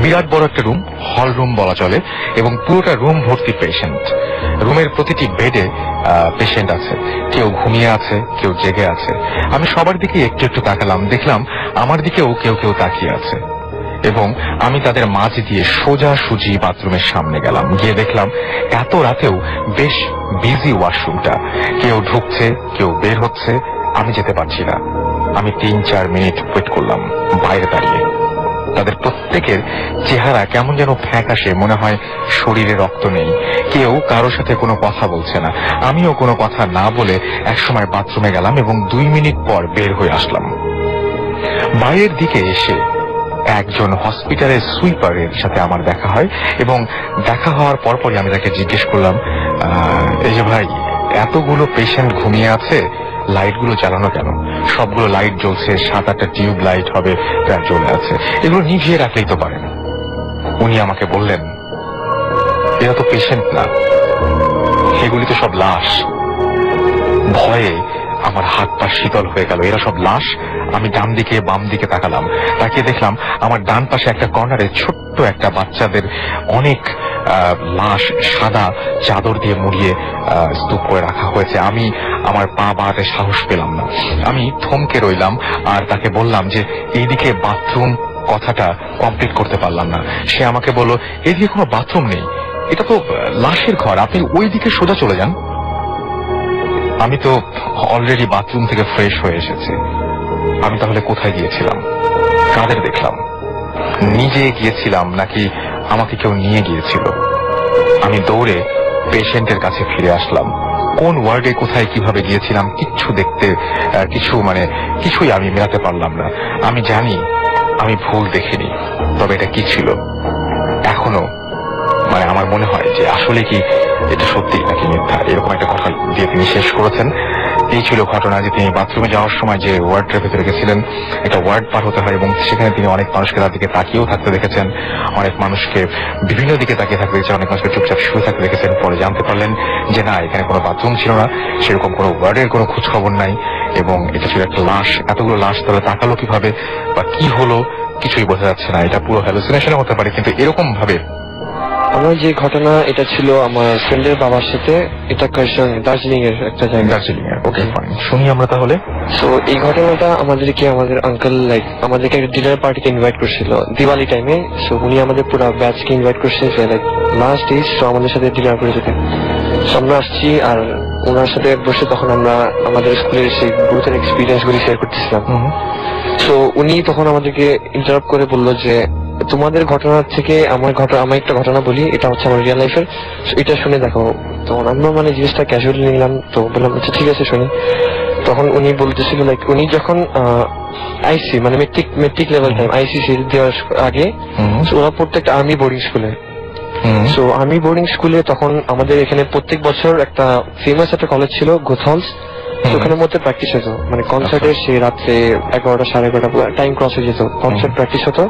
বিরাট বড় একটা রুম, হল রুম বলা চলে, এবং পুরোটা রুম ভর্তি পেশেন্ট। রুমের প্রতিটি বেডে পেশেন্ট আছে, কেউ ঘুমিয়ে আছে, কেউ জেগে আছে। আমি সবার দিকে একটু একটু তাকালাম, দেখলাম আমার দিকেও কেউ কেউ তাকিয়ে আছে, এবং আমি তাদের মাঝ দিয়ে সোজাসুজি বাথরুমের সামনে গেলাম। গিয়ে দেখলাম এত রাতেও বেশ বিজি ওয়াশরুমটা, কেউ ঢুকছে, কেউ বের হচ্ছে। আমি যেতে পারছি না। আমি 3-4 মিনিট ওয়েট করলাম বাইরে দাঁড়িয়ে। তাদের প্রত্যেকের চেহারা কেমন যেন ফ্যাকাশে, মনে হয় শরীরে রক্ত নেই। কেউ কারোর সাথে কোনো কথা বলছে না। আমিও কোনো কথা না বলে একসময় বাথরুমে গেলাম এবং 2 মিনিট পর বের হয়ে আসলাম। বাইরের দিকে এসে একজন হসপিটালের সুইপারের সাথে আমার দেখা হয়, এবং দেখা হওয়ার পরপরই আমি তাকে জিজ্ঞেস করলাম, এই যে ভাই, এতগুলো পেশেন্ট ঘুমিয়ে আছে, লাইটগুলো জ্বালানো কেন? সবগুলো লাইট জ্বলছে, 7-8টা টিউব লাইট হবে প্রায় জ্বলে আছে, এগুলো নিভিয়ে রাখলেই তো পারেন। উনি আমাকে বললেন, এরা তো পেশেন্ট না, এগুলি তো সব লাশ। ভয়ে আমার হাত পা শীতল হয়ে গেল। এরা সব লাশ। আমি ডান দিকে বাম দিকে তাকালাম, তাকিয়ে দেখলাম আমার ডান পাশে একটা কর্নারে ছোট্ট একটা বাচ্চাদের অনেক লাশ সাদা চাদর দিয়ে মুড়িয়ে স্তূপ করে রাখা হয়েছে। আমি আমার পা বাড়াতে সাহস পেলাম না। আমি থমকে রইলাম আর তাকে বললাম যে এইদিকে বাথরুম কথাটা কমপ্লিট করতে পারলাম না। সে আমাকে বলল, এদিকে কোনো বাথরুম নেই, এটা তো লাশের ঘর, আপনি ওই দিকে সোজা চলে যান। আমি তো অলরেডি বাথরুম থেকে ফ্রেশ হয়ে এসেছি। আমি তাহলে কোথায় গিয়েছিলাম? কাদের দেখলাম? নিজে গিয়েছিলাম নাকি আমাকে কেউ নিয়ে গিয়েছিল? আমি দৌড়ে পেশেন্টের কাছে ফিরে আসলাম। কোন ওয়ার্ডে কোথায় কিভাবে গিয়েছিলাম কিছুই আমি মেলাতে পারলাম না। আমি জানি আমি ভুল দেখিনি, তবে এটা কি ছিল এখনো আমার মনে হয় যে আসলে কি এটা সত্যি নাকি মিথ্যা, এরকম একটা কথা দিয়ে তিনি শেষ করেছেন। এই ছিল ঘটনা যে তিনি বাথরুমে যাওয়ার সময় যে ওয়ার্ডের ভেতরে গেছিলেন, একটা ওয়ার্ড পার হতে হয়, এবং সেখানে তিনি অনেক মানুষকে তার দিকে তাকিয়েও থাকতে দেখেছেন, অনেক মানুষকে বিভিন্ন দিকে তাকিয়ে থাকতে দেখেছেন, অনেক মানুষকে চুপচাপ শুয়ে থাকতে দেখেছেন। পরে জানতে পারলেন যে না, এখানে কোনো বাথরুম ছিল না, সেরকম কোনো ওয়ার্ডের কোনো খোঁজ খবর নাই, এবং এটা ছিল একটা লাশ। এতগুলো লাশ তাহলে তাকালো কিভাবে বা কি হলো কিছুই বোঝা যাচ্ছে না। এটা পুরো হ্যালুসিনেশনও হতে পারে, কিন্তু এরকম ভাবে আমার যে ঘটনা, এটা ছিল আমার ফ্রেন্ডের বাবার সাথে। এটা কার্শন দার্জিলিং এর একটা জায়গা। দার্জিলিং এর, ওকে ফাইন, শুনি আমরা তাহলে। সো এই ঘটনাটা আমাদের আঙ্কেল আমাদেরকে একটা ডিনার পার্টিতে ইনভাইট করছিল দিওয়ালি টাইমে। সো উনি আমাদের পুরো ব্যাচকে ইনভাইট করছে যে লাস্ট ডেজ, সো আমাদের সাথে ডিনার করে যেতে। সো আমরা আসছি আর ওনার সাথে বসে তখন আমরা আমাদের স্কুলের সেই গ্রুপের এক্সপিরিয়েন্স গুলি শেয়ার করতেছিলাম। সো উনি তখন আমাদেরকে ইন্টারাপ্ট করে বললো যে তোমাদের ঘটনা থেকে আমার একটা ঘটনা বলি, এটা হচ্ছে আমার রিয়েল লাইফের, এটা শুনে দেখো। তখন আমরা জিনিসটা ক্যাজুয়ালি নিলাম, তো বললাম আচ্ছা ঠিক আছে শুনি। তখন উনি বলতেছিল উনি যখন আইসি মেট্রিক লেভেল টাইম আইসিসি দেওয়ার আগে ওরা প্রত্যেকটা আর্মি বোর্ডিং স্কুলে। সো আর্মি বোর্ডিং স্কুলে তখন আমাদের এখানে প্রত্যেক বছর একটা ফেমাস একটা কলেজ ছিল গোথলস। ওখানের মধ্যে প্র্যাকটিস হতো, কনসার্টের সেই রাত্রে 11টা 11:30 টাইম ক্রস হয়ে যেত, কনসার্ট প্র্যাকটিস হতো।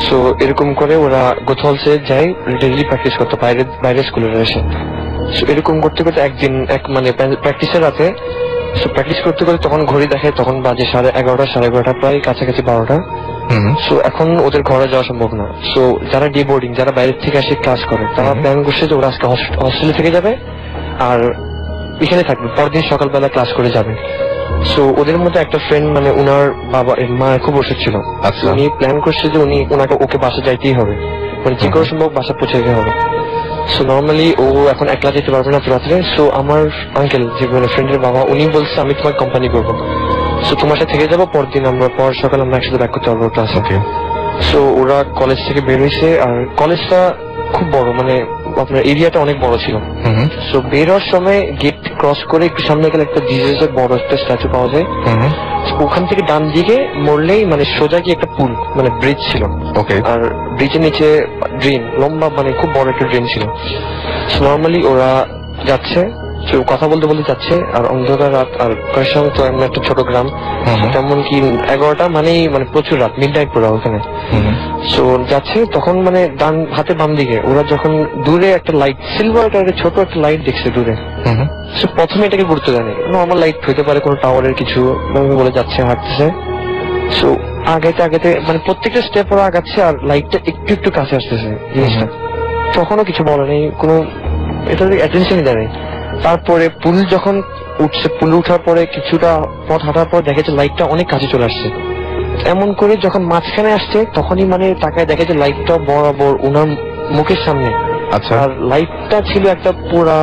সো এরকম করে ওরা গোথলসে যায়, ডেইলি প্র্যাকটিস করতো বাইরের স্কুলের এসে। সো এরকম করতে করতে একদিন প্র্যাকটিসের রাতে প্র্যাকটিস করতে করতে তখন ঘড়ি দেখে, তখন বাজে 11:30 11:30, প্রায় কাছাকাছি 12টা। সো এখন ওদের ঘরে যাওয়া সম্ভব না। সো যারা ডে বোর্ডিং, যারা বাইরের থেকে এসে ক্লাস করে, তারা প্ল্যান করছে যে ওরা আজকে হস্টেলে থেকে যাবে আর এখানে থাকবে, পরদিন সকালবেলা ক্লাস করে যাবে। সো ওদের মধ্যে একটা ফ্রেন্ড ওনার মা খুব অসুখ ছিল। উনি প্ল্যান করছে যে ওকে বাসা যাইতেই হবে, যে কোনো সম্ভব বাসা পৌঁছে যেতে হবে। সো নর্মালি ও এখন একলা যেতে পারবে না রাত্রে। সো আমার আঙ্কেল যে ফ্রেন্ডের বাবা, উনি বলছে আমি তোমার কোম্পানি করবো, সো তোমার সাথে থেকে যাবো, পরদিন পর সকাল আমরা একসাথে ব্যাক করতে পারবো ক্লাসে। সো ওরা কলেজ থেকে বের হয়েছে, আর কলেজটা খুব বড়, আপনার এরিয়াটা অনেক বড় ছিল। সো বের হওয়ার সময় গেট ক্রস করে একটু সামনে গেলে একটা জিজাসের বড় একটা স্ট্যাচু পাওয়া যায়। ওখান থেকে ডান দিকে মরলেই সোজা গিয়ে একটা পুল, ব্রিজ ছিল। আর ব্রিজের নিচে ড্রেন, লম্বা খুব বড় একটা ড্রেন ছিল। নর্মালি ওরা যাচ্ছে, কথা বলতে বলতে যাচ্ছে, আর অন্ধকার রাত, আর কার্শন তো এমন একটা ছোট গ্রাম, তেমন কি 11টা প্রচুর রাত, মিড নাইট পুরো ওখানে। সো যাচ্ছে তখন মানে ডান হাতে বাম দিকে ওরা যখন দূরে একটা লাইট সিলভার কালারের ছোট একটা লাইট দেখছে দূরে। সো প্রথমে এটাকে গুরুত্ব দেয়নি, নর্মাল লাইট হইতে পারে কোনো টাওয়ারের কিছু বলে যাচ্ছে হাঁটতেছে। সো আগেতে মানে প্রত্যেকটা স্টেপ ওরা আগাচ্ছে আর লাইটটা একটু একটু কাছে আসতেছে জিনিসটা। তখনও কিছু বলে নেই, কোনো এটা অ্যাটেনশনই দেয় নাই। তারপরে পুল যখন উঠছে, পুল উঠার পরে কিছুটা পথ হাঁটার পর দেখেছে লাইটটা অনেক কাছে চলে আসছে। এমন করে যখন মাঝখানে আসছে তখনই মানে তাকায় দেখে যে লাইটটা বরাবর ওনার মুখের সামনে। আচ্ছা আর লাইটটা ছিল একটা পুরা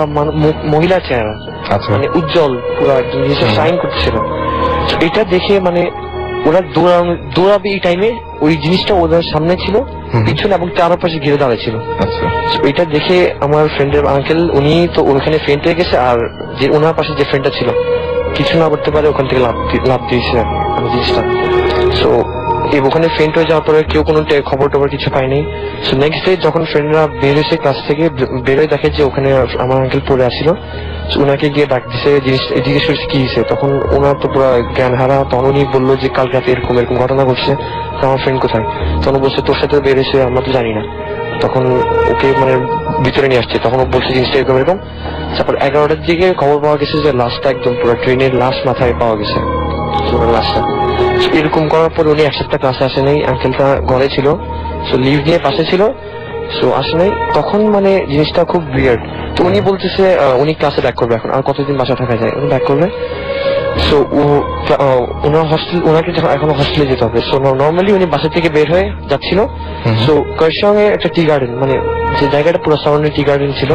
মহিলা চেহারা, আচ্ছা মানে উজ্জ্বল পুরা জিনিসটা শাইন করছিল। এটা দেখে মানে ওরা দৌড়াবে এই টাইমে ওই জিনিসটা ওদের সামনে ছিল, পিছনে এবং চারপাশে ঘিরে দাঁড়িয়েছিল। আচ্ছা এটা দেখে আমার ফ্রেন্ডের আঙ্কেল উনি তো ওখানে ফেন্ট হয়ে গেছে, আর যে ওনার পাশে যে ফ্রেন্ডটা ছিল কিছু না করতে পারে ওখান থেকে লাভ দিয়েছে জিনিসটা। সো ওখানে ফেন্ট হয়ে যাওয়ার পরে কেউ কোনো খবর টবর কিছু পায়নি। সো নেক্সট ডে যখন ফ্রেন্ডরা বের হয়েছে ক্লাস থেকে, বেরোয় দেখে যে ওখানে আমার আঙ্কেল পড়ে আসছিল। ওনাকে গিয়ে ডাক দিছে, জিজ্ঞেস করছে কি হয়েছে। তখন ওনার তো পুরো জ্ঞান হারা। তখন উনি বললো যে কাল রাতে এরকম এরকম ঘটনা ঘটছে, তো আমার ফ্রেন্ড কোথায়। তখন বলছে তোর সাথে বের হয়েছে, আমরা তো জানি না। তখন ওকে মানে ভিতরে নিয়ে আসছে, তখন ও বলছে জিনিসটা এরকম এরকম। তারপর 11টার দিকে খবর পাওয়া গেছে যে লাশটা একদম পুরো ট্রেনের লাশ মাথায় পাওয়া গেছে লাশটা। এরকম করার পর উনি এক সপ্তাহ ক্লাসে আসে নাই, আঙ্কেলটা ঘরে ছিল, সো লিভ নিয়ে পাশে ছিল, সো আসে নাই। তখন মানে জিনিসটা খুব উইয়ার্ড। তো উনি বলতেছে উনি ক্লাসে ব্যাক করবে এখন, আর কতদিন বাসা থাকা যায়, উনি ব্যাক করবে। সো ওনাকে যখন এখনো হস্টেলে যেতে হবে। সো নর্মালি উনি বাসা থেকে বের হয়ে যাচ্ছিল। সো কারসঙ্গে একটা টি গার্ডেন, মানে যে জায়গাটা পুরো সারাউন্ডিং টি গার্ডেন ছিল,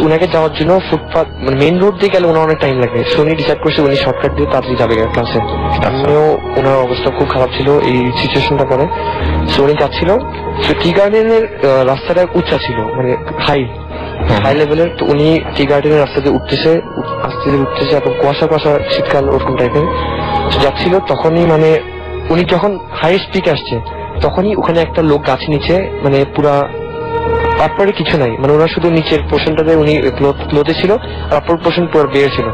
উনাকে যাওয়ার জন্য ফুটপাথ মানে মেইন রোড দিয়ে গেলে ওনার অনেক টাইম লাগবে। সো উনি ডিসাইড করছে উনি শর্টকাট দিয়ে তাড়াতাড়ি যাবে ক্লাসে। আমিও ওনার অবস্থা খুব খারাপ ছিল এই সিচুয়েশনটা পরে। সো উনি যাচ্ছিল, সো টি গার্ডেনের রাস্তাটা উঁচা ছিল, মানে হাই লেভেলের। তো উনি টি গার্ডেনের রাস্তা দিয়ে উঠতেছে, আস্তে ধীরে উঠতেছে, এবং কুয়াশা কুয়াশা শীতকাল ওরকম টাইপের যাচ্ছিল। তখনই মানে উনি যখন হাইয়েস্ট পিকে আসছে তখনই ওখানে একটা লোক গাছ নিচে, মানে পুরা তারপরে কিছু নাই, মানে ওনার শুধু নিচের পোর্শনটাতে উনি ক্লোতে ছিল, আর অপর পোর্শন পুরো বের ছিল।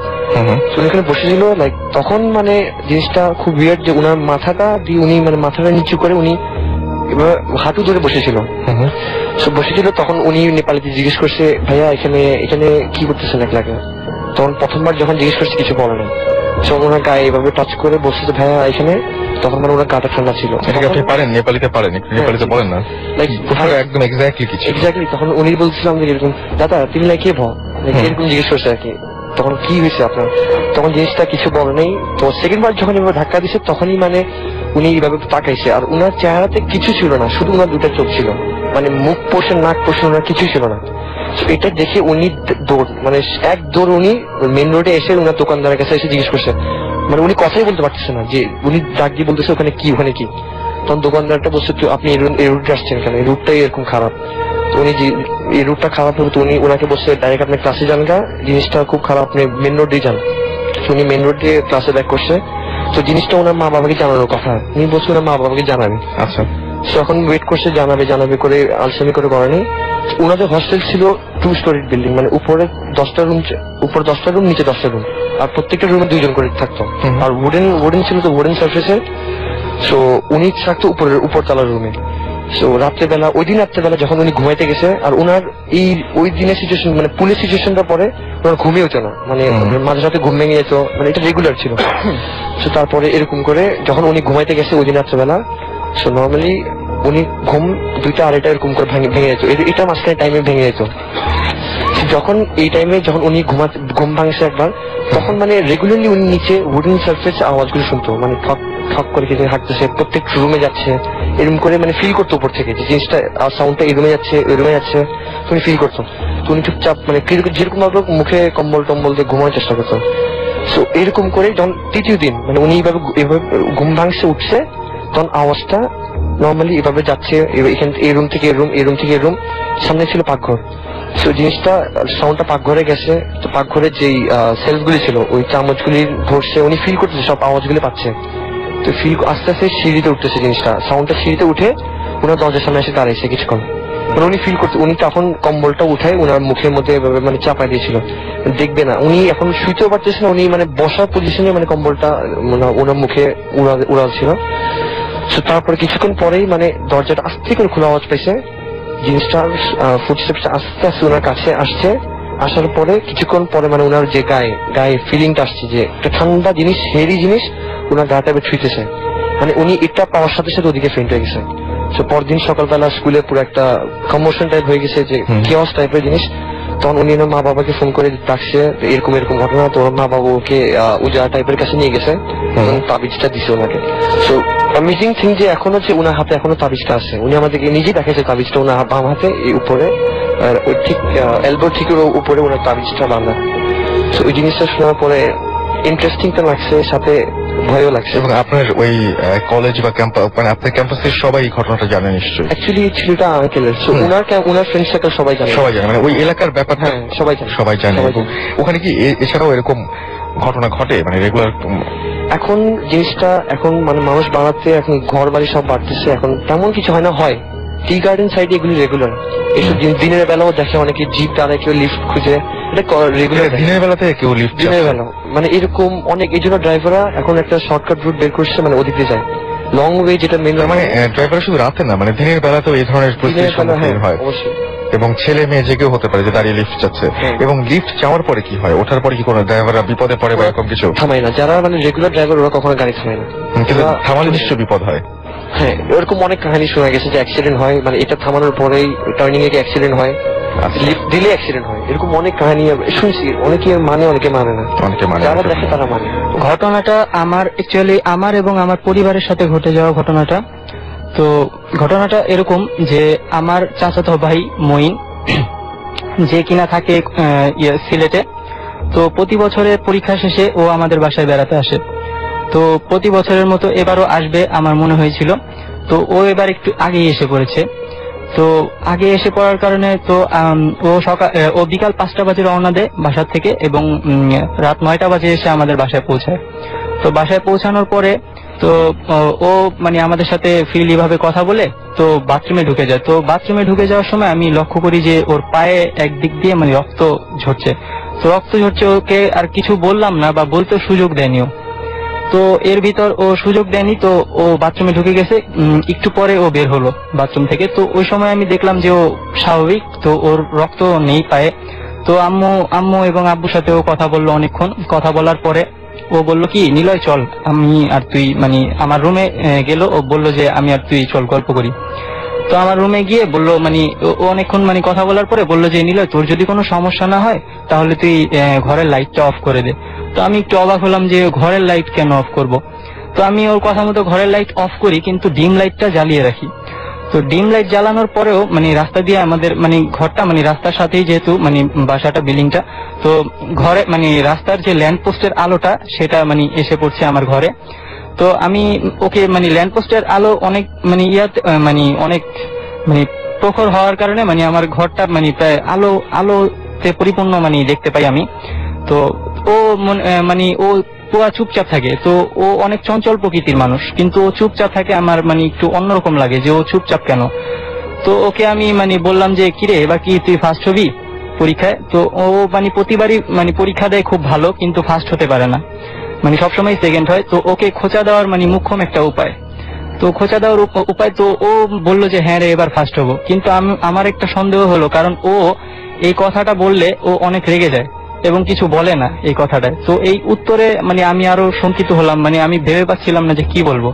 উনি এখানে বসেছিল। লাইক তখন মানে জিনিসটা খুব উইয়ার্ড যে উনার মাথাটা দিয়ে উনি মানে মাথাটা নিচু করে উনি হাঁটু ধরে বসেছিল। বসেছিল তখন উনি নেপালিতে জিজ্ঞেস করছে ভাইয়া এখানে কি করতেছেন একলা। তখন প্রথমবার যখন জিজ্ঞেস করছে কিছু বলে না, তখন ওনার গায়ে এভাবে টাচ করে বসছে যে ভাইয়া এখানে। তখন মানে ওনার গাটা ঠান্ডা ছিল। আপনি পারেন নেপালিতে, পারেন নেপালিতে বলেন না, লাইক একদম এক্স্যাক্টলি। তখন উনি বলছিলাম যে এরকম দাদা তুমি লাইক কে এরকম জিজ্ঞেস করছে আর কি। তখন কি হয়েছে আপনার, তখন জিনিসটা কিছু বলে নেই। তো সেকেন্ড বার যখন এভাবে ধাক্কা দিচ্ছে তখনই মানে উনি এইভাবে তাকাইছে, আর উনার চেহারাতে কিছু ছিল না, শুধু উনার দুটা চোখ ছিল, মানে মুখ পোষণ নাক পোষণ ওনার কিছু ছিল না। এটা দেখে উনি দৌড় উনি মেন রোডে এসে উনার দোকানদারের কাছে এসে জিজ্ঞেস করছে, মানে উনি কথাই বলতে পারতেছে না, যে উনি ডাক দিয়ে বলতেছে ওখানে কি। তখন দোকানদারটা বলছে আপনি এই রুটে আসছেন কেন, এই রুটটাই এরকম খারাপ। তো উনি এই রুটটা খারাপ হবে, তো উনি ওনাকে বলছে ডাইরেক্ট আপনি ক্লাসে যান গা, জিনিসটা খুব খারাপ, আপনি মেন রোড দিয়ে যান। উনি মেন রোড দিয়ে ক্লাসে ব্যাক করছে। তো জিনিসটা ওনার মা বাবাকে জানানোর কথা, উনি বলছে ওনার মা বাবাকে জানাবে। আচ্ছা এখন ওয়েট করছে জানাবে করে আলসেমি করে করেনি। ওনাদের হস্টেল ছিল 2 স্টোরি বিল্ডিং, মানে উপরে 10টা রুম নিচে 10টা রুম, আর প্রত্যেকটা রুমে 2 জন করে থাকতো। আর ওয়ার্ডেন ছিল তো ওয়ার্ডেন সার্ভিসে। সো উনি থাকতো উপরতলার রুমে। সো রাত্রেবেলা যখন উনি ঘুমাইতে গেছে, আর ওনার ওই দিনের সিচুয়েশন মানে পুলিশ সিচুয়েশনটা পরে ওনার ঘুমিয়ে হতো না, মানে মাঝে রাতে ঘুম ভেঙে যেত, মানে এটা রেগুলার ছিল। সো তারপরে এরকম করে যখন উনি ঘুমাইতে গেছে ওই দিন রাত্রেবেলা, সো নর্মালি উনি ঘুম 2টা 2:30 এরকম করে ভেঙে যেত, এটা মাঝখানে টাইমে ভেঙে যেত। যখন এই টাইমে যখন উনি ঘুম ভাঙছে একবার, তখন মানে রেগুলারলি উনি নিচে উডেন সারফেস আওয়াজগুলো শুনতো, মানে ঠক ঠক করে কিছু হাঁটতেছে, প্রত্যেক রুমে যাচ্ছে, এরকম করে মানে ফিল করতো উপর থেকে যে জিনিসটা সাউন্ডটা এই রুমে যাচ্ছে ওই রুমে যাচ্ছে, তুমি ফিল করতো। তো উনি চুপচাপ মানে যেরকম ভাবে মুখে কম্বল টম্বল দিয়ে ঘুমানোর চেষ্টা করতো। সো এরকম করে যখন তৃতীয় দিন মানে উনি এভাবে ঘুম ভাঙছে উঠছে, তখন আওয়াজটা নর্মালি এভাবে যাচ্ছে, এখান এই রুম থেকে এই রুম, সামনে ছিল পাকঘর। সো জিনিসটা সাউন্ডটা পাকঘরে গেছে। তো পাকঘরের যেই সেলফ গুলি ছিল ওই চামচগুলি ধরছে, উনি ফিল করতেছে সব আওয়াজগুলি পাচ্ছে। তো ফিল আস্তে আস্তে সিঁড়িতে উঠতেছে জিনিসটা, সাউন্ডটা সিঁড়িতে উঠে ওনার দরজার সামনে এসে দাঁড়াইছে কিছুক্ষণ। মানে উনি ফিল করতে, উনি তখন কম্বলটা উঠায় ওনার মুখের মধ্যে মানে চাপাই দিয়েছিল, দেখবে না। উনি এখন শুইতেও পারতেছে না, উনি মানে বসার পজিশনে মানে কম্বলটা মানে ওনার মুখে উড়াল ছিল। তো তারপরে কিছুক্ষণ পরেই মানে দরজাটা আস্তে করে খোলা আওয়াজ পাইছে, জিনিসটা ফুটস্টেপসটা আস্তে আস্তে ওনার কাছে আসছে। আসার পরে কিছুক্ষণ পরে মানে ওনার যে গায়ে ফিলিংটা আসছে যে একটা ঠান্ডা জিনিস, হেরি জিনিস ওনার গাটা ছুঁইতেছে, মানে উনি এটা পাওয়ার সাথে সাথে ওদিকে ফেন্ট হয়ে গেছে। তো পরদিন সকালবেলা স্কুলে পুরো একটা কমোশন টাইপ হয়ে গেছে, যে কিওস টাইপের জিনিস। তখন উনি ওনার মা বাবাকে ফোন করে ডাকছে, এরকম এরকম ঘটনা। তো ওর মা বাবা ওকে উজা টাইপের কাছে নিয়ে গেছে এবং তাবিজটা দিছে ওনাকে। সো অ্যামেজিং থিং যে এখন হচ্ছে ওনার হাতে এখনো তাবিজটা আছে। উনি আমাদেরকে নিজেই দেখাচ্ছে তাবিজটা ওনার বাম হাতে এই উপরে, আর ওই ঠিক এলবো ঠিক উপরে ওনার তাবিজটা বাঁধা। তো ওই জিনিসটা শোনার পরে ইন্টারেস্টিং তো লাগছে, সাথে ভয়ও লাগছে। এবং আপনার ওই কলেজ বা ক্যাম্পাস, মানে আপনার ক্যাম্পাসের সবাই এই ঘটনাটা জানে নিশ্চয়ই। অ্যাকচুয়ালি এই ছেলেটা আঙ্কেলের, সো ওনার ফ্রেন্ড সার্কেল সবাই জানে। সবাই জানে, মানে ওই এলাকার ব্যাপারটা হ্যাঁ, সবাই জানে। সবাই জানে। সবাই এবং জানে। ওখানে কি এছাড়াও এরকম ঘটনা ঘটে, মানে রেগুলার? এখন জিনিসটা এখন মানে মানুষ বাড়াতে, এখন ঘর বাড়ি সব বাড়তেছে, এখন তেমন কিছু হয় না। হয় টি গার্ডেন সাইডে এগুলি রেগুলার। এইসব দিনের বেলাও দেখে অনেকে, জিপ টানে, কেউ লিফট খুঁজে, এটা রেগুলার। দিনের বেলাতে কেউ লিফট? দিনের বেলা মানে এরকম অনেক, এই জন্য ড্রাইভাররা এখন একটা শর্টকাট রুট বের করছে, মানে ওদিকে যায় লং ওয়ে, যেটা মেন। মানে ড্রাইভার শুধু রাতে না, মানে দিনের বেলাতেও এই ধরনের পরিস্থিতির সম্মুখীন হয়। অবশ্যই। এবং ছেলে মেয়ে জেগেও হতে পারে যে দাঁড়িয়ে লিফট যাচ্ছে। এবং লিফট যাওয়ার পরে কি হয়, ওঠার পরে কি কোনো ড্রাইভাররা বিপদে পড়ে বা এরকম কিছু? থামায় না, যারা মানে রেগুলার ড্রাইভার ওরা কখনো গাড়ি থামায় না। কিন্তু থামালে নিশ্চয় বিপদ হয়। হ্যাঁ, এরকম অনেক কাহিনী শোনা গেছে যে অ্যাক্সিডেন্ট হয়, মানে এটা থামানোর পরেই টার্নিং এ অ্যাক্সিডেন্ট হয়, লিফট দিলে অ্যাক্সিডেন্ট হয়, এরকম অনেক কাহিনী শুনছি। অনেকে মানে, অনেকে মানে না। অনেকে মানে, যারা দেখে তারা মানে। ঘটনাটা আমার অ্যাকচুয়ালি আমার এবং আমার পরিবারের সাথে ঘটে যাওয়া ঘটনাটা। তো ঘটনাটা এরকম যে আমার চাচাতো ভাই মঈন, যে কিনা থাকে সিলেটে। তো প্রতি বছরের পরীক্ষা শেষে ও আমাদের বাসায় বেড়াতে আসে। তো প্রতি বছরের মতো এবারও আসবে আমার মনে হয়েছিল। তো ও এবার একটু আগে এসে পড়েছে। তো আগে এসে পড়ার কারণে তো ও বিকাল 5টা বাজে রওনা দেয় বাসা থেকে, এবং রাত 9টা বাজে এসে আমাদের বাসায় পৌঁছায়। তো বাসায় পৌঁছানোর পরে তো ও মানে আমাদের সাথে ফ্রিলি ভাবে কথা বলে তো বাথরুমে ঢুকে যায়। তো বাথরুমে ঢুকে যাওয়ার সময় আমি লক্ষ্য করি যে ওর পায়ে একদিক দিয়ে মানে রক্ত ঝরছে। তো রক্ত ঝরছে, ওকে আর কিছু বললাম না বা বলতে সুযোগ দেয়নি ও। তো এর ভিতর ও সুযোগ দেয়নি, তো ও বাথরুমে ঢুকে গেছে। একটু পরে ও বের হলো বাথরুম থেকে। তো ওই সময় আমি দেখলাম যে ও স্বাভাবিক, তো ওর রক্ত নেই পায়ে। তো আম্মু এবং আব্বুর সাথে ও কথা বললো অনেকক্ষণ। কথা বলার পরে ও বলল কি, নিলয় চল, আমি আর তুই, মানে আমার রুমে গেল। ও বললো যে আমি আর তুই চল গল্প করি। তো আমার রুমে গিয়ে বললো, মানে ও অনেকক্ষণ মানে কথা বলার পরে বললো যে নিলয়, তোর যদি কোনো সমস্যা না হয় তাহলে তুই ঘরের লাইটটা অফ করে দে। তো আমি একটু অবাক হলাম যে ঘরের লাইট কেন অফ করব। তো আমি ওর কথা মতো ঘরের লাইট অফ করি, কিন্তু ডিম লাইটটা জ্বালিয়ে রাখি। তো ডিম লাইট জ্বালানোর পরেও মানে রাস্তা দিয়ে আমাদের মানে ঘরটা মানে রাস্তার সাথেই, যেহেতু মানে বাসাটা বিল্ডিংটা, তো ঘরে মানে রাস্তার যে ল্যাম্প পোস্টের আলোটা সেটা মানে এসে পড়ছে আমার ঘরে। তো আমি ওকে মানে ল্যাম্প পোস্টের আলো অনেক মানে মানে অনেক মানে প্রখর হওয়ার কারণে মানে আমার ঘরটা মানে প্রায় আলোতে পরিপূর্ণ মানে দেখতে পাই আমি। তো ও মানে ও পুরা চুপচাপ থাকে। তো ও অনেক চঞ্চল প্রকৃতির মানুষ, কিন্তু ও চুপচাপ থাকে। আমার মানে একটু অন্যরকম লাগে যে ও চুপচাপ কেন। তো ওকে আমি মানে বললাম যে কিরে, এবার কি তুই ফার্স্ট হবি পরীক্ষায়? তো ও মানে প্রতিবারই মানে পরীক্ষা দেয় খুব ভালো, কিন্তু ফার্স্ট হতে পারে না, মানে সবসময় সেকেন্ড হয়। তো ওকে খোঁচা দেওয়ার মানে মুখ্যম একটা উপায়। তো খোঁচা দেওয়ার উপায়, তো ও বললো যে হ্যাঁ রে, এবার ফার্স্ট হবো। কিন্তু আমার একটা সন্দেহ হলো, কারণ ও এই কথাটা বললে ও অনেক রেগে যায় এবং কিছু বলে না এই কথাটায়। তো এই উত্তরে মানে আমি আরো শঙ্কিত হলাম, মানে আমি ভেবে পাচ্ছিলাম না যে কি বলবো।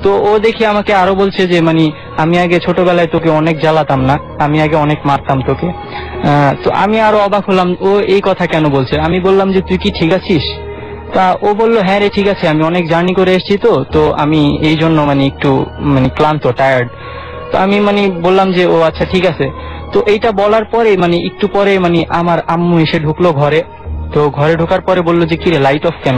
তো ও দেখি আমাকে আরো বলছে যে মানে আমি আগে ছোটবেলায় তোকে অনেক জ্বালাতাম না, আমি আগে অনেক মারতাম তোকে। তো আমি আরো অবাক হলাম, ও এই কথা কেন বলছে। আমি বললাম যে তুই কি ঠিক আছিস? তা ও বললো হ্যাঁ রে, ঠিক আছে, আমি অনেক জার্নি করে এসেছি, তো আমি এই জন্য মানে একটু মানে ক্লান্ত, টায়ার্ড। তো আমি মানে বললাম যে ও আচ্ছা ঠিক আছে। তো এইটা বলার পরে মানে একটু পরে মানে আমার আম্মু এসে ঢুকলো ঘরে। তো ঘরে ঢোকার পরে বললো যে কিরে, লাইট অফ কেন,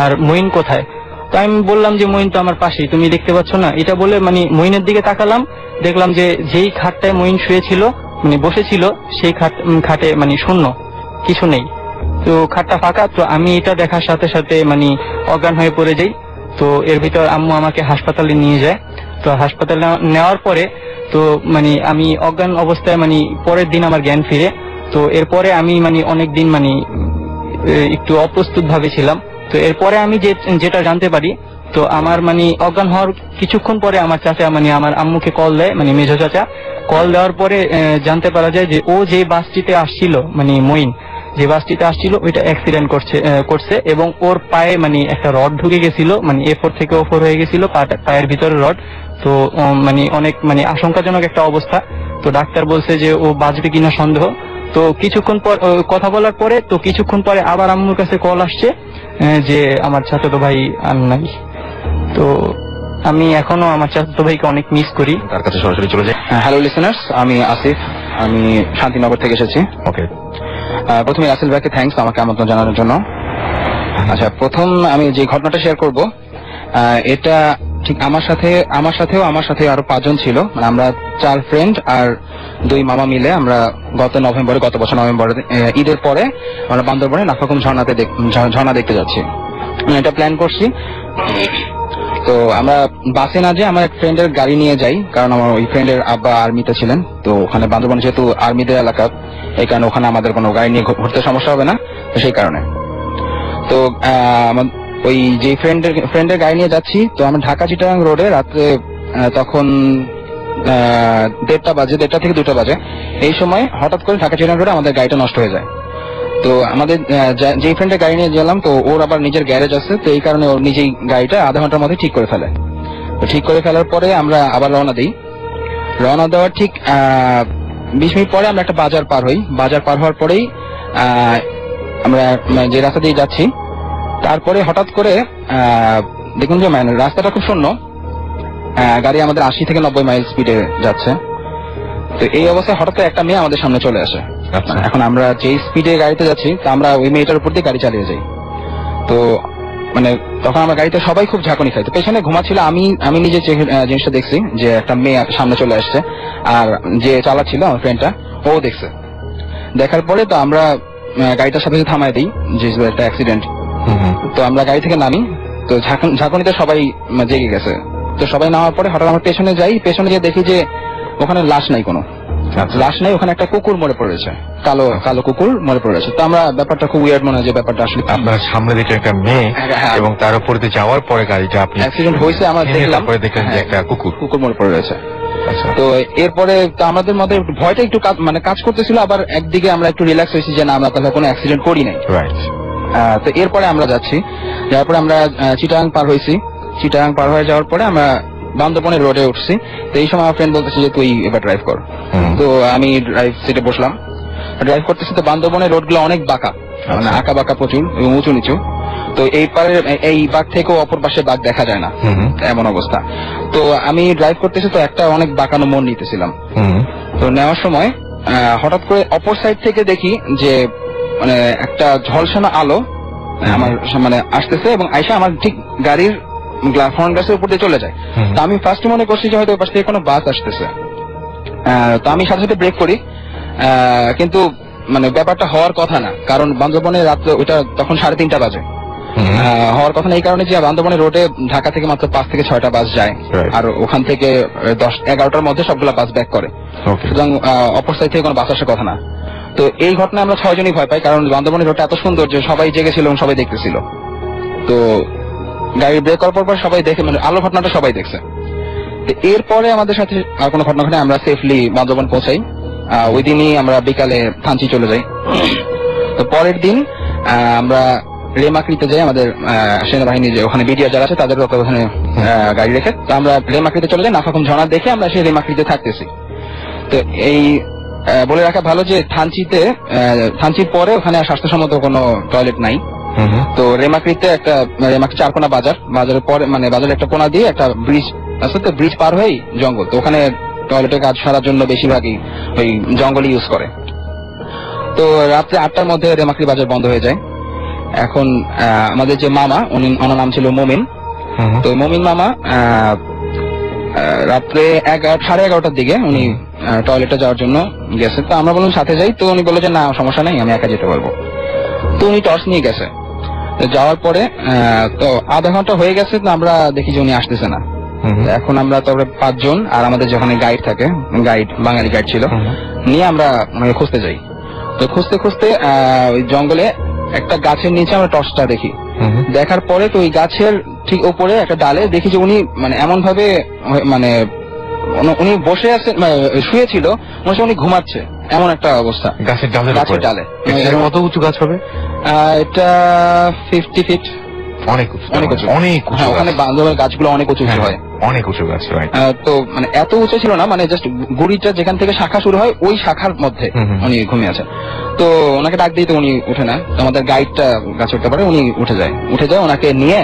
আর মঈন কোথায়? তো আমি বললাম যে মঈন তো আমার পাশেই, তুমি দেখতে পাচ্ছ না? এটা বলে মানে মঈনের দিকে তাকালাম, দেখলাম যে যেই খাটটায় মঈন শুয়েছিল মানে বসেছিল সেই খাটে মানে শূন্য, কিছু নেই। তো খাটটা ফাঁকা। তো আমি এটা দেখার সাথে সাথে মানে অজ্ঞান হয়ে পড়ে যাই। তো এর ভিতর আম্মু আমাকে হাসপাতালে নিয়ে যায়। তো হাসপাতালে নেওয়ার পরে তো মানে আমি অজ্ঞান অবস্থায় মানে পরের দিন আমার জ্ঞান ফিরে। তো এরপরে আমি মানে অনেক দিন মানে একটু অপ্রস্তুত ভাবে ছিলাম। তো এরপরে আমি যেটা জানতে পারি তো আমার মানে অজ্ঞান হওয়ার কিছুক্ষণ পরে আমার চাচা মানে আমার আম্মুকে কল দেয়, মানে মেজো চাচা কল দেওয়ার পরে জানতে পারা যায় যে ও যে বাসটিতে আসছিল, মানে মঈন যে বাসটিতে আসছিল ওইটা অ্যাক্সিডেন্ট করছে এবং ওর পায়ে মানে একটা রড ঢুকে গেছিল, মানে A4 থেকে O4 হয়ে গেছিল পায়ের ভিতরে রড। তো মানে অনেক মানে আশঙ্কাজনক একটা অবস্থা। তো ডাক্তার বলছে যে ও বাঁচবে কিনা সন্দেহ। তো কিছুক্ষণ পর কথা বলার পরে তো কিছুক্ষণ পরে আবার আম্মুর কাছে কল আসছে যে আমার চাচাতো ভাই আর নাই। তো আমি এখনো আমার চাচাতো ভাইকে অনেক মিস করি। তার কাছে সরাসরি চলে যাই। হ্যালো লিসেনার্স, আমি আসিফ, আমি শান্তিনগর থেকে এসেছি। ওকে, প্রথমে রাসেল ভাইকে থ্যাঙ্কস আমাকে আমন্ত্রণ জানানোর জন্য। আচ্ছা, প্রথম আমি যে ঘটনাটা শেয়ার করব, এটা ঠিক আমার সাথে আরো 5 জন ছিল, মানে আমরা 4 ফ্রেন্ড আর 2 মামা মিলে আমরা গত বছর নভেম্বরে ঈদের পরে আমরা বান্দরবনে নাফাকুম ঝর্ণা দেখতে যাচ্ছি। এটা প্ল্যান করছি। তো আমরা বাসে না যেয়ে আমার এক ফ্রেন্ডের গাড়ি নিয়ে যাই, কারণ আমার ওই ফ্রেন্ডের আব্বা আর্মিতে ছিলেন। তো ওখানে বান্দরবন যেহেতু আর্মিদের এলাকা, এই কারণে ওখানে আমাদের কোনো গাড়ি নিয়ে ঘুরতে সমস্যা হবে না, তো সেই কারণে। তো ওই যে ফ্রেন্ডের গাড়ি নিয়ে যাচ্ছি, তো আমরা ঢাকা চিটাগাং রোডে রাত্রে তখন 1:30 থেকে 2টা বাজে। এই সময় হঠাৎ করে ঢাকা চিটাগাং রোডে আমাদের গাড়িটা নষ্ট হয়ে যায়। তো আমাদের যে ফ্রেন্ডের গাড়ি নিয়ে গেলাম, তো ওর আবার নিজের গ্যারেজ আছে, তো এই কারণে ওর নিজেই গাড়িটা আধা ঘন্টার মধ্যে ঠিক করে ফেলে। তো ঠিক করে ফেলার পরে আমরা আবার রওনা দিই। রওনা দেওয়ার ঠিক 20 মিনিট পরে আমরা একটা বাজার পার হই। বাজার পার হওয়ার পরেই আমরা যে রাস্তা দিয়ে যাচ্ছি, তারপরে হঠাৎ করে দেখুন যে মানে রাস্তাটা খুব শূন্য, গাড়ি আমাদের 80 থেকে 90 মাইল স্পিডে যাচ্ছে। তো এই অবস্থায় হঠাৎ করে একটা মেয়ে আমাদের সামনে চলে আসে। এখন আমরা যে স্পিডে গাড়িতে যাচ্ছি, তা আমরা ওই মেয়েটার উপর দিয়ে গাড়ি চালিয়ে যাই। তো মানে তখন আমরা গাড়িতে সবাই খুব ঝাঁকুনি খাই। তো পেছনে ঘুমাচ্ছিল, আমি নিজে জিনিসটা দেখছি যে একটা মেয়ে সামনে চলে আসছে, আর যে চালাচ্ছিল আমার ফ্রেন্ডটা ও দেখছে। দেখার পরে তো আমরা গাড়িটার সাথে থামাই দিই, যে একটা অ্যাক্সিডেন্ট। তো আমরা গাড়ি থেকে নামি, তো ঝাঁকুনিতে সবাই জেগে গেছে। তো সবাই নামার পরে হঠাৎ আমরা পেছনে যাই, পেছনে গিয়ে দেখি যে ওখানে লাশ নাই, কোনো লাশ নাই। ওখানে একটা কুকুর মরে পড়েছে, কালো কুকুর মরে পড়েছে। তো আমরা ব্যাপারটা খুব উইয়ার্ড মনে হয়, যে ব্যাপারটা আসলে আপনার সামনে দিকে একটা মেয়ে এবং তার উপর দিয়ে যাওয়ার পরে গাড়িটা আপনি অ্যাক্সিডেন্ট হয়েছে আমরা দেখলাম, পরে দেখলেন যে একটা কুকুর মরে পড়ে রয়েছে। আচ্ছা, তো এরপরে তো আমাদের মধ্যে ভয়টা একটু মানে কাজ করতেছিল, আবার একদিকে আমরা একটু রিল্যাক্স হয়েছি যে না, আমরা তাহলে কোনো অ্যাক্সিডেন্ট করি নাই। রাইট। তো এরপরে আমরা যাচ্ছি, যাওয়ার পরে আমরা চিটাগাং পার হয়েছি। চিটাগাং পার হয়ে যাওয়ার পরে আমরা বান্দরবনের রোডে উঠছি। তো এই সময় আমার ফ্রেন্ড বলতেছে যে তুই এবার ড্রাইভ কর। তো আমি ড্রাইভ সিটে বসলাম, ড্রাইভ করতেছি। তো বান্দরবনের রোড গুলো অনেক বাঁকা, মানে আঁকা বাঁকা প্রচুর এবং উঁচু নিচু। তো এই বাঘ থেকেও অপর পাশে বাঘ দেখা যায় না, এমন অবস্থা। তো আমি ড্রাইভ করতেছি, তো একটা অনেক বাঁকানো মোড় নিতেছিলাম। তো নেওয়ার সময় হঠাৎ করে অপর সাইড থেকে দেখি যে মানে একটা ঝলসানো আলো আমার মানে আসতেছে, এবং আইসা আমার ঠিক গাড়ির ফ্রন্ট গ্লাসের উপর দিয়ে চলে যায়। তো আমি ফার্স্ট মনে করছি যে হয়তো ওই পাশ থেকে কোনো বাস আসতেছে। তো আমি সাথে সাথে ব্রেক করি, কিন্তু মানে ব্যাপারটা হওয়ার কথা না, কারণ বান্দরবনের রাত্রে ওইটা তখন 3:30 বাজে। হওয়ার কথা না এই কারণে যে বান্দরবনের রোডে ঢাকা থেকে মাত্র 5 থেকে 6টা বাস যায়, আর ওখান থেকে 10-11টার মধ্যে সবগুলা বাস ব্যাক করে। সুতরাং অপর সাইড থেকে কোনো বাস আসার কথা না। তো এই ঘটনায় আমরা 6 জনই ভয় পাই, কারণ বান্দরবনের রোডটা এত সুন্দর যে সবাই জেগেছিল এবং সবাই দেখতেছিল। তো গাড়ি ব্রেক করার পর সবাই দেখে, মানে আলো ঘটনাটা সবাই দেখছে। তো এরপরে আমাদের সাথে আর কোনো ঘটনা ঘটে, আমরা সেফলি বান্দরবন পৌঁছাই। ওই দিনই আমরা বিকালে থানচি চলে যাই। তো পরের দিন আমরা রেমাকড়িতে যাই, আমাদের সেনাবাহিনী যে ওখানে বিডিআর যারা আছে তাদের ওখানে গাড়ি রেখে। তো আমরা রেমাকড়িতে চলে যাই, নাফাকুম ঝর্ণা দেখে আমরা সেই রেমাকড়িতে থাকতেছি। তো এই বলে রাখা ভালো যে থানচির পরে ওখানে আর স্বাস্থ্যসম্মত কোনো টয়লেট নাই। তো রেমাকড়িতে রেমাকড়ি 4 কোনা বাজারের পরে মানে বাজারের একটা কোনা দিয়ে একটা ব্রিজ আছে, তো ব্রিজ পার হয়েই জঙ্গল। তো ওখানে টয়লেটের কাজ সারার জন্য বেশিরভাগই ওই জঙ্গলই ইউজ করে। তো রাত্রে 8টার মধ্যে রেমাকড়ি বাজার বন্ধ হয়ে যায়। এখন আমাদের যে মামা, ওনার নাম ছিল মমিন। তো মমিন মামা রাত্রে 11:30টার দিকে উনি টয়লেটে যাওয়ার জন্য গেছে। তো আমরা বললাম সাথে যাই। তো উনি বললো যে না, সমস্যা নেই, আমি একা যেতে পারবো। তো উনি টর্চ নিয়ে গেছে। যাওয়ার পরে তো আধা ঘন্টা হয়ে গেছে, তো আমরা দেখি যে উনি আসতেছে না। এখন আমরা তবে 5 জন আর আমাদের যেখানে গাইড থাকে, বাঙালি গাইড ছিল, নিয়ে আমরা খুঁজতে যাই। তো খুঁজতে খুঁজতে ওই জঙ্গলে একটা গাছের নিচে আমরা টর্চটা দেখি। দেখার পরে তো ওই গাছের ঠিক ওপরে একটা ডালে দেখি যে উনি মানে এমন ভাবে মানে উনি বসে আছেন, মানে শুয়েছিল, মনে হচ্ছে উনি ঘুমাচ্ছে, এমন একটা অবস্থা। গাছের ডালের গাছের উপরে? ডালে। এর কত উঁচু গাছ হবে? এটা 50 ফিট। অনেক উঁচু, অনেক উঁচু। অনেক উঁচু হ্যাঁ, ওখানে গাছ। বান্দরবানের গাছগুলো অনেক উঁচু উঁচু হয়। অনেক উঁচু গাছ, রাইট। তো মানে এত উঁচু ছিল না, মানে জাস্ট গুড়িটা যেখান থেকে শাখা শুরু হয় ওই শাখার মধ্যে উনি ঘুমিয়ে আছেন। তো ওনাকে ডাক দিতে উনি উঠে না, তো আমাদের গাইডটা গাছে উঠতে পারে, উনি উঠে যায় ওনাকে নিয়ে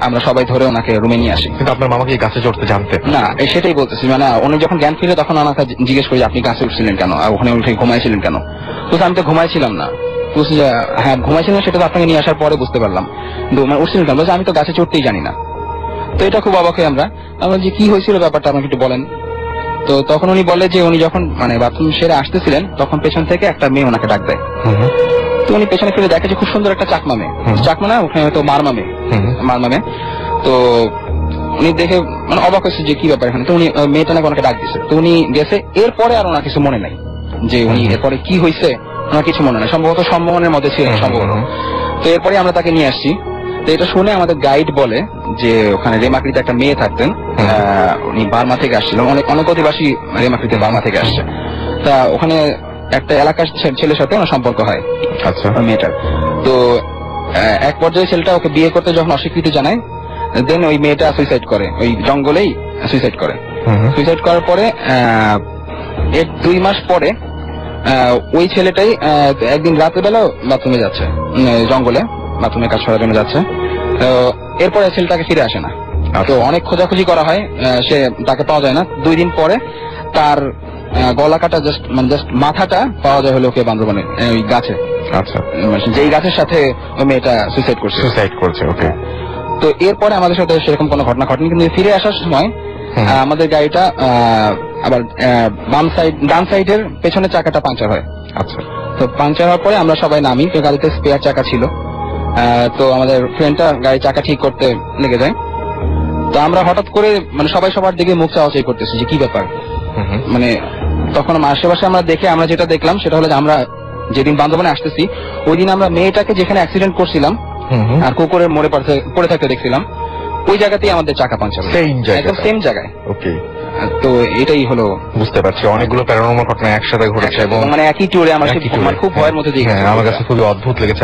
আমরা সবাই ধরে ওনাকে রুমে নিয়ে আসি। কিন্তু আপনার মামাকে এই গাছে চড়তে জানতেন? না, সেটাই বলতেছি, মানে উনি যখন জ্ঞান ফিরে তখন ওনাকে জিজ্ঞেস করি যে আপনি গাছে উঠছিলেন কেন, আর ওখানে উঠে ঘুমাইছিলেন কেন? তো আমি তো ঘুমাইছিলাম না। বলছি যে হ্যাঁ ঘুমাইছিলেন, সেটা তো আপনাকে নিয়ে আসার পরে বুঝতে পারলাম, কিন্তু মানে উঠছিলেন কেন? বলছে আমি তো গাছে চড়তেই জানি না। তো এটা খুব অবাক হই আমরা যে কি হয়েছিল ব্যাপারটা আমাকে একটু বলেন। তো তখন উনি বলে যে উনি যখন মানে বাথরুম সেরে আসতেছিলেন তখন পেছন থেকে একটা মেয়ে ওনাকে ডাক দেয়। তো উনি পেছনে ফিরে দেখে যে খুব সুন্দর একটা চাকমা মেয়ে, চাকমা না ওখানে হয়তো মারমা মেয়ে। তো উনি দেখে মানে অবাক হয়েছে যে কি ব্যাপার এখানে। তো উনি মেয়েটা নাকি ওনাকে ডাক দিছে, তো উনি গেছে। এরপরে আর ওনার কিছু মনে নাই যে উনি এরপরে কি হয়েছে, ওনার কিছু মনে নাই, সম্ভবত সম্মোহনের মধ্যে ছিলেন সম্ভবত। তো এরপরে আমরা তাকে নিয়ে আসছি। তো এটা শুনে আমাদের গাইড বলে যে ওখানে রেমাকৃতে একটা মেয়ে থাকতেন, উনি বার্মা থেকে আসছিলেন, অনেক অধিবাসী রেমাকৃতে বার্মা থেকে আসছে। তা ওখানে একটা এলাকার ছেলের সাথে ওনার সম্পর্ক হয়, আচ্ছা, মেয়েটার। তো এক পর্যায়ে ছেলেটা ওকে বিয়ে করতে যখন অস্বীকৃতি জানায়, দেন ওই মেয়েটা সুইসাইড করে, ওই জঙ্গলেই সুইসাইড করে। সুইসাইড করার পরে এর 2 মাস পরে ওই ছেলেটাই একদিন রাতের বেলা বাথরুমে যাচ্ছে, জঙ্গলে বাথরুমে কাজ করার জন্য যাচ্ছে। এরপরে ছেলেটাকে ফিরে আসে না। তো অনেক খোঁজাখুঁজি করা হয়, সে তাকে পাওয়া যায় না। 2 দিন পরে তার গলা কাটা জাস্ট মাথাটা পাওয়া যায় হলো ওকে বান্দরবানে ওই গাছে। আচ্ছা, যেই গাছের সাথে ওই মেয়েটা সুইসাইড করছে। ওকে। তো এরপরে আমাদের সাথে সেরকম কোনো ঘটনা ঘটেনি, কিন্তু ফিরে আসার সময় আমাদের গাড়িটা আবার ডান সাইডের পেছনের চাকাটা পাংচার হয়। আচ্ছা, তো পাংচার হওয়ার পরে আমরা সবাই নামি, তো গাড়িতে স্পেয়ার চাকা ছিল। তো আমাদের ফ্রেন্ডটা গাড়ির চাকা ঠিক করতে লেগে যায়। তো আমরা হঠাৎ করে মানে সবাই সবার দিকে মুখ চাওয়াচাই করতেছি যে কি ব্যাপার। মানে তখন আশেপাশে আমরা আমরা যেটা দেখলাম সেটা হলো যে আমরা যেদিন বান্দরবানে আসতেছি ওই দিন আমরা মেয়েটাকে যেখানে অ্যাক্সিডেন্ট করছিলাম আর কুকুরের মোড়ে পড়ে থাকতে দেখছিলাম, ওই জায়গাতেই আমাদের চাকা পাঞ্চার হলো। একদম সেম জায়গায়। ওকে। তো এটাই হলো, বুঝতে পারছি অনেকগুলো প্যারানর্মাল ঘটনা একসাথে ঘটেছে এবং মানে একই ট্যুরে আমার খুব ভয়ের মধ্যে দিয়ে গেছে। আমার কাছে খুবই অদ্ভুত লেগেছে।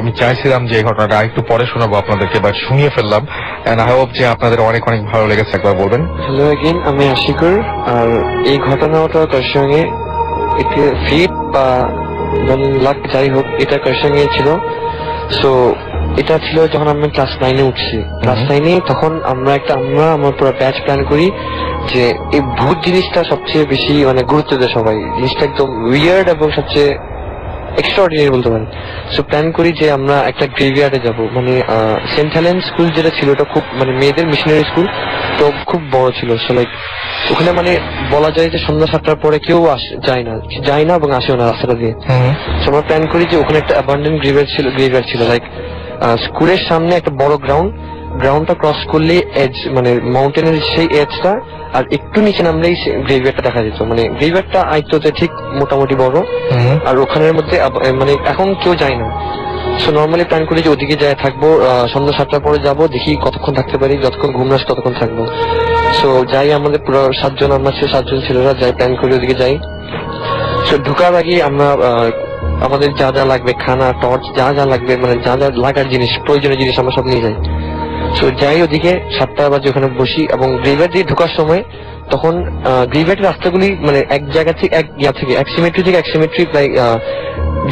আমি চাইছিলাম যে এই ঘটনাটা একটু পরে শোনাবো আপনাদেরকে, বাট শুনিয়ে ফেললাম। এন্ড আই হোপ যে আপনাদের অনেক অনেক ভালো লেগেছে। একবার বলবেন। হ্যালো এগেইন, আমি আশিকুর। আর এই ঘটনাটা কার সঙ্গে ফিট বা লাক যাই হোক, এটা কার সঙ্গে ছিল। সো এটা ছিল যখন আমি ক্লাস 9-এ উঠছি। ক্লাস 9-এ তখন আমরা আমার পুরো ব্যাচ প্ল্যান করি যে এই ভূত জিনিসটা সবচেয়ে বেশি মানে গুরুত্ব দেয় সবাই। জিনিসটা একদম উইয়ার্ড এবং সবচেয়ে এক্সট্রাঅর্ডিনারি বলতে পারেন। সো প্ল্যান করি যে আমরা একটা গ্রেভিয়ার্ডে যাব, মানে সেন্ট হেলেন স্কুল যেটা ছিল ওটা খুব মানে মেয়েদের মিশনারি স্কুল, তো খুব বড় ছিল। সো লাইক ওখানে মানে বলা যায় যে সন্ধ্যা 7টার পরে কেউ যায় না এবং আসেও না রাস্তাটা দিয়ে। সো আমরা প্ল্যান করি যে ওখানে একটা অ্যাবান্ডেন্ট গ্রেভিয়ার্ড ছিল লাইক স্কুলের সামনে একটা বড় গ্রাউন্ডটা ক্রস করলে এজ মানে মাউন্টেনের সেই এজটা, আর একটু নিচে নামলেই গ্রেভিয়ার্ডটা দেখা যেত। মানে গ্রেভিয়ার্ডটা আয়ততে ঠিক মোটামুটি বড়, আর ওখানের মধ্যে মানে এখন কেউ যায় না। সো নর্মালি প্ল্যান করি যে ওদিকে যায় থাকবো, সন্ধ্যা 7টার পরে যাবো, দেখি কতক্ষণ থাকতে পারি, যতক্ষণ ঘুম আসে ততক্ষণ থাকবো। সো যাই, আমাদের পুরো 7 জন আমরা 7 জন ছেলেরা যাই, প্ল্যান করি ওদিকে যাই। সো ঢুকার আগে আমরা আমাদের যা যা লাগবে, খানা, টর্চ, যা যা লাগবে, মানে যা যা লাগার জিনিস, প্রয়োজনীয় জিনিস আমরা সব নিয়ে যাই। সো যাই ওদিকে 7টা বাজে ওখানে বসি, এবং গ্রেভিয়ার্ড দিয়ে ঢোকার সময় তখন গ্রেভিয়ার্ডের রাস্তাগুলি মানে এক জায়গা থেকে এক সিমেট্রি থেকে এক সিমেট্রি প্রায়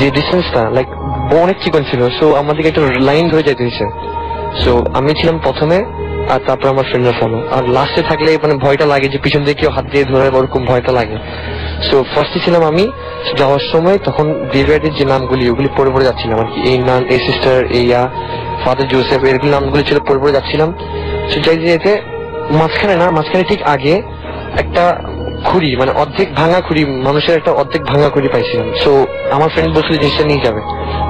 যে ডিস্টেন্সটা লাইক অনেক চিকন ছিল। সো আমাদেরকে একটা লাইন ধরে যেতে হয়েছে। সো আমি ছিলাম প্রথমে, আর তারপর আমার ফ্রেন্ডরা ফলো। আর লাস্টে থাকলে মানে ভয়টা লাগে যে পিছন দিয়ে কেউ হাত দিয়ে ধরে, ওরকম ভয়টা লাগে। সো ফার্স্টে ছিলাম আমি। যাওয়ার সময় তখন গ্রেভিয়ার্ডের যে নামগুলি ওগুলি পড়ে যাচ্ছিলাম আর কি। এই নাম, এই সিস্টার, এইয়া, ফাদার জোসেফ, এরগুলি নামগুলি ছিল পড়ে যাচ্ছিলাম। সো যাই যেতে মাঝখানে ঠিক আগে একটা খুঁড়ি, মানে অর্ধেক ভাঙা খুঁড়ি, মানুষের একটা অর্ধেক ভাঙা খুঁড়ি পাইছিলাম। সো আমার ফ্রেন্ড বলছিল জিনিসটা নিয়ে যাবে।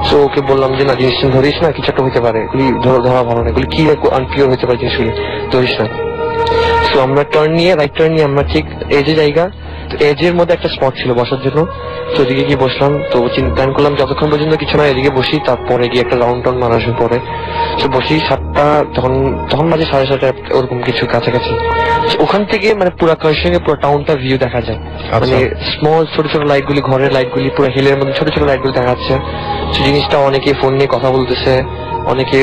সো ওকে বললাম যে না, জিনিসটা ধরিস না, কিছু একটা হতে পারে, এগুলি ধরা ভালো না, এগুলি কি আনপিওর হতে পারে জিনিসগুলি, ধরিস না। সো আমরা রাইট টার্ন নিয়ে আমরা ঠিক এই যে জায়গা এজের মধ্যে একটা স্পট ছিল বসার জন্য, তো ওদিকে গিয়ে বসলাম। তো প্ল্যান করলাম যতক্ষণ পর্যন্ত কিছু না এদিকে বসি, তারপরে গিয়ে একটা রাউন্ড টাউন্ড মারা আসার পরে তো বসি 7টা, তখন বাজে 7:30 ওরকম কিছু কাছাকাছি। তো ওখান থেকে মানে পুরো কার্শিয়াং পুরো টাউনটা ভিউ দেখা যায়, মানে স্মল ছোট ছোট লাইট গুলি, ঘরের লাইট গুলি, পুরো হিলের মধ্যে ছোট ছোট লাইট গুলি দেখা যাচ্ছে। জিনিসটা অনেকে ফোন নিয়ে কথা বলতেছে, অনেকে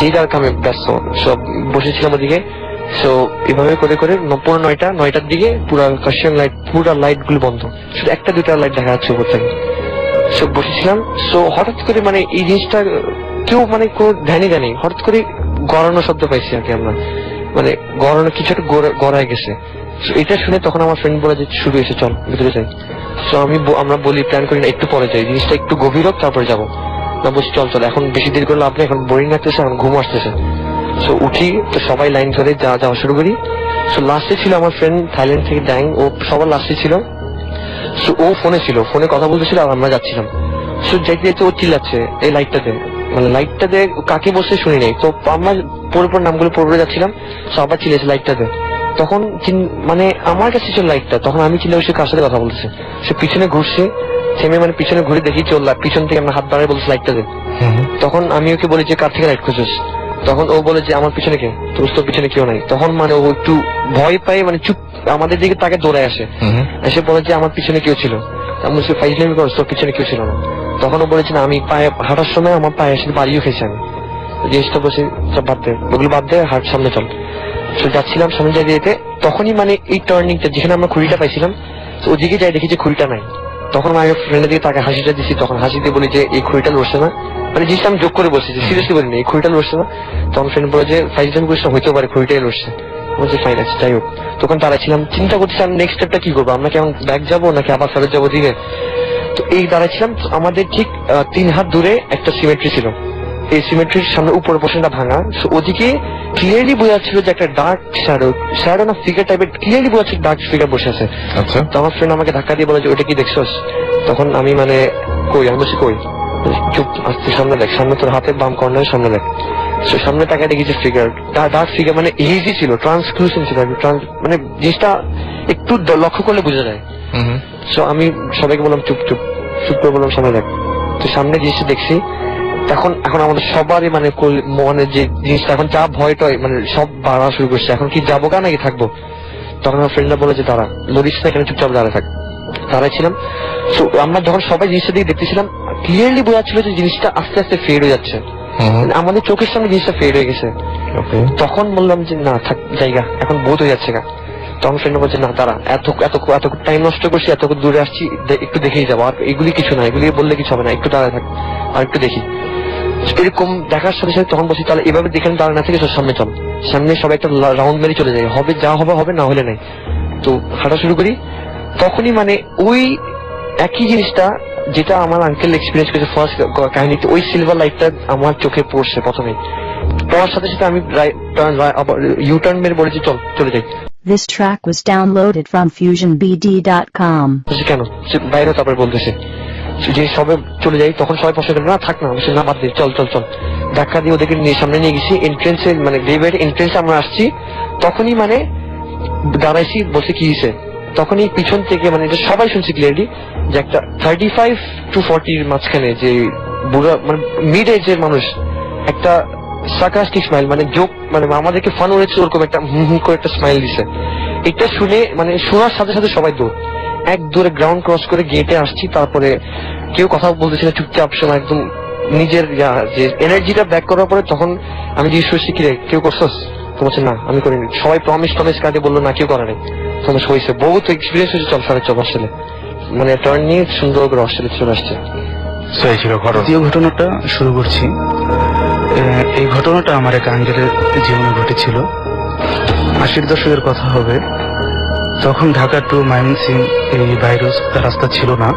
যে যার কামে ব্যস্ত, সব বসেছিলাম ওদিকে। সো এভাবে করে করে পুরো 9টার দিকে পুরো কার্শিয়াং লাইট, পুরো লাইট গুলো বন্ধ, শুধু একটা দুটা লাইট দেখা যাচ্ছে উপর থেকে। সো বসেছিলাম। সো হঠাৎ করে মানে এই জিনিসটা কেউ মানে কোনো ধ্যানই জানি, হঠাৎ করে গড়ানো শব্দ পাইছি আর কি আমরা, মানে গড়ানো কিছু একটা গড়ায় গেছে। So এটা শুনে তখন আমার ফ্রেন্ড বলে যে শুরু হয়েছে, চল ভিতরে যাই। সো আমরা বলি প্ল্যান করি না, একটু পরে যাই, জিনিসটা একটু গভীর হোক তারপরে যাবো। না বলছি চল চল, এখন বেশি দেরি করলে আপনি এখন বোরিং লাগতেছে, এখন ঘুম আসতেছে। সো উঠি, তো সবাই লাইন ধরে যাওয়া শুরু করি। সো লাস্টে ছিল আমার ফ্রেন্ড থাইল্যান্ড থেকে ড্যাং, ও সবার লাস্টে ছিল। সো ও ফোনে কথা বলতেছিল আর আমরা যাচ্ছিলাম। সো যাইতে যাইতে ও চিল্লাচ্ছে এই লাইটটাতে, মানে লাইটটাতে কাকে বসে শুনি নাই। তো আমরা পরপর নামগুলো পড়ে যাচ্ছিলাম, সো আবার চিল্লেছে লাইটটাতে। তখন মানে আমার কাছে ছিল লাইটটা, তখন আমি চিন্তা করছি কার সাথে কথা বলতেছে। সে পিছনে ঘুরছে, থেমে মানে পিছনে ঘুরে দেখি চল, পিছন থেকে আমরা হাত বাড়ায় বলছে লাইটটা দে। তখন আমি ওকে বলি যে কার থেকে লাইট খুঁজছিস, তখন ও বলে যে আমার পিছনে কে, তোর পিছনে কেউ নাই। তখন মানে ও একটু ভয় পায়, মানে চুপ আমাদের দিকে তাকে দৌড়ায় আসে, এসে বলে যে আমার পিছনে কেউ ছিল। আমি বলছি ফাইজলামি করছ, তোর পিছনে কেউ ছিল না। তখন ও বলেছে না, আমি পায়ে হাঁটার সময় আমার পায়ে এসে বাড়িও খেয়েছি আমি। জিনিসটা বসে সব বাদ দে, ওগুলো বাদ দে, হাট সামনে চল। তো যাচ্ছিলাম সামনে যাই যেতে, তখনই মানে এই টার্নিংটা যেখানে আমরা খুঁড়িটা পাইছিলাম, তো ওদিকে যাই দেখি যে খুঁড়িটা নাই। তখন আমার ফ্রেন্ডের দিকে তাকে হাসিটা দিচ্ছি, তখন হাসি দিয়ে বলি যে এই খুঁড়িটা লড়ছে না, মানে জিনিসটা আমি যোগ করে বলছি যে সিরিয়াসলি বলিনি এই খুঁড়িটা লড়ছে না। তখন ফ্রেন্ড বলে যে ফাইজলামি করিস না, হইতে পারে খুঁড়িটাই লড়ছে। বলছি ফাইন আছে, যাই হোক। তখন দাঁড়াইছিলাম, চিন্তা করছিলাম নেক্সট স্টেপটা কি করবো, আমরা কেমন ব্যাক যাবো নাকি আবার ফেরত যাবো দিকে। তো এই দাঁড়াইছিলাম, আমাদের ঠিক 3 হাত দূরে একটা সিমেট্রি ছিল, এই সিমেট্রির সামনে উপর পোর্শনটা ভাঙা। ওদিকে ক্লিয়ারলি বোঝা যাচ্ছিল যে একটা ডার্ক শ্যাডো না ফিগার টাইপের, ক্লিয়ারলি বোঝা যাচ্ছে ডার্ক ফিগার বসে আছে। আচ্ছা, তো আমার ফ্রেন্ড আমাকে ধাক্কা দিয়ে বলে যে ওটা কি দেখছস? তখন আমি মানে কই, আমি বলছি কই, চুপ আসতে সামনে দেখ, সামনে তোর হাতের বাম কর্নারের সামনে দেখ। তো সামনে তাকায় দেখি যে ফিগার, ডার্ক ফিগার, মানে হেজি ছিল, ট্রান্সক্লুশন ছিল, মানে জিনিসটা একটু লক্ষ্য করলে বোঝা যায়। তো আমি সবাইকে বললাম চুপ চুপ চুপ করে বললাম সামনে দেখ। তো সামনে জিনিসটা দেখছি, এখন আমাদের সবারই মানে যে জিনিসটা এখন যা ভয় টয় মানে সব বাড়া শুরু করছে, এখন কি যাবো গা নাকি থাকবো। তখন আমার ফ্রেন্ডরা বলে যে দাঁড়া, লড়িস না, এখানে চুপচাপ দাঁড়ায় থাক। দাঁড়াইছিলাম। তো আমরা যখন সবাই জিনিসটা দিকে দেখতেছিলাম, ক্লিয়ারলি বোঝা যাচ্ছিল যে জিনিসটা আস্তে আস্তে ফেড হয়ে যাচ্ছে, আমাদের চোখের সামনে জিনিসটা ফেড হয়ে গেছে। তখন বললাম যে না থাক, জায়গা এখন বহুত হয়ে যাচ্ছে গা। তখন ফ্রেন্ড বলছে না দাঁড়া, এত টাইম নষ্ট করছি, এত দূরে আসছি, একটু দেখেই যাবো, আর এগুলি কিছু না, এগুলি বললে কিছু হবে না, একটু দাঁড়ায় থাক আর একটু দেখি। এরকম দেখার সাথে সাথে তখন বলছি তাহলে এভাবে দেখে দাঁড়ায় না থেকে সামনে চল, সামনে সবাই একটা রাউন্ড মেরে চলে যায়, হবে যা হবে হবে, না হলে নাই। তো হাঁটা শুরু করি, তখনই মানে ওই একই জিনিসটা যেটা আমার আঙ্কেল এক্সপিরিয়েন্স করেছে ফার্স্ট কাহিনীতে, ওই সিলভার লাইটটা আমার চোখে পড়ছে প্রথমে, পড়ার সাথে সাথে আমি ইউ টার্ন মেরে বলেছি চল চলে যাই। This track was downloaded from FusionBD.com. কেন বাইরে, তারপরে বলতেছে যে সবে চলে যাই, তখন সবাই পছন্দ না থাক না, না বাদ দিয়ে চল চল চল, ধাক্কা দিয়ে ওদেরকে সামনে নিয়ে গেছি এন্ট্রেন্সে, মানে গ্রেভের এন্ট্রেন্সে আমরা আসছি। তখনই মানে দাঁড়াইছি, বসে কি হয়েছে, তখনই পিছন থেকে মানে এটা সবাই শুনছি ক্লিয়ারলি যে একটা 35 to 40 মাঝখানে যে বুড়া মানে মিড এজের মানুষ একটা সার্কাস্টিক স্মাইল, মানে জোক, মানে আমাদেরকে ফান হয়েছে ওরকম একটা করে একটা স্মাইল দিছে। এটা শুনে মানে শোনার সাথে সাথে সবাই এক দূরে গ্রাউন্ড ক্রস করে গেটে আসছি। তারপরে কেউ কথা বলতেছিল চুপচাপ, সময় একদম নিজের যে এনার্জিটা ব্যাক করার পরে তখন আমি জিজ্ঞেস করছি কি রে কেউ করছস? তো বলছে না আমি করিনি। সবাই প্রমিস কাটে বললো না কেউ করে নাই। তখন হয়েছে বহুত এক্সপিরিয়েন্স হয়েছে, চল সাড়ে চল হস্টেলে, মানে টার্ন নিয়ে সুন্দর করে হস্টেলে চলে আসছে। সেই ছিল ঘটনা। দ্বিতীয় ঘটনাটা শুরু করছি। এই ঘটনাটা আমার এক আঙ্কেলের জীবনে ঘটেছিল। 80-র দশকের কথা হবে। তখন ঢাকা টু ময়মনসিংহ এই ভাইরাস রাস্তা ছিল না,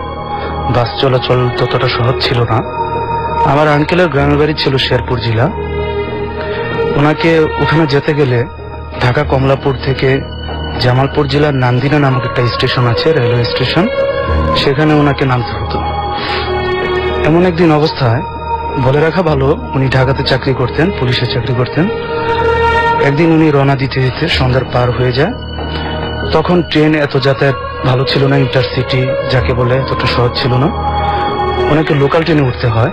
বাস চলাচল ততটা সহজ ছিল না। আমার আঙ্কেলের গ্রামের বাড়ি ছিল শেরপুর জেলা। ওনাকে ওখানে যেতে গেলে ঢাকা কমলাপুর থেকে জামালপুর জেলার নান্দিনা নামক একটা স্টেশন আছে, রেলওয়ে স্টেশন, সেখানে ওনাকে নামতে হতো। এমন একদিন অবস্থায়, বলে রাখা ভালো উনি ঢাকাতে চাকরি করতেন, পুলিশে চাকরি করতেন। একদিন উনি রওনা দিতে দিতে সন্ধ্যার পার হয়ে যায়। তখন ট্রেন এত যাতায়াত ভালো ছিল না, ইন্টারসিটি যাকে বলে এতটা সহজ ছিল না, ওনাকে লোকাল ট্রেনে উঠতে হয়।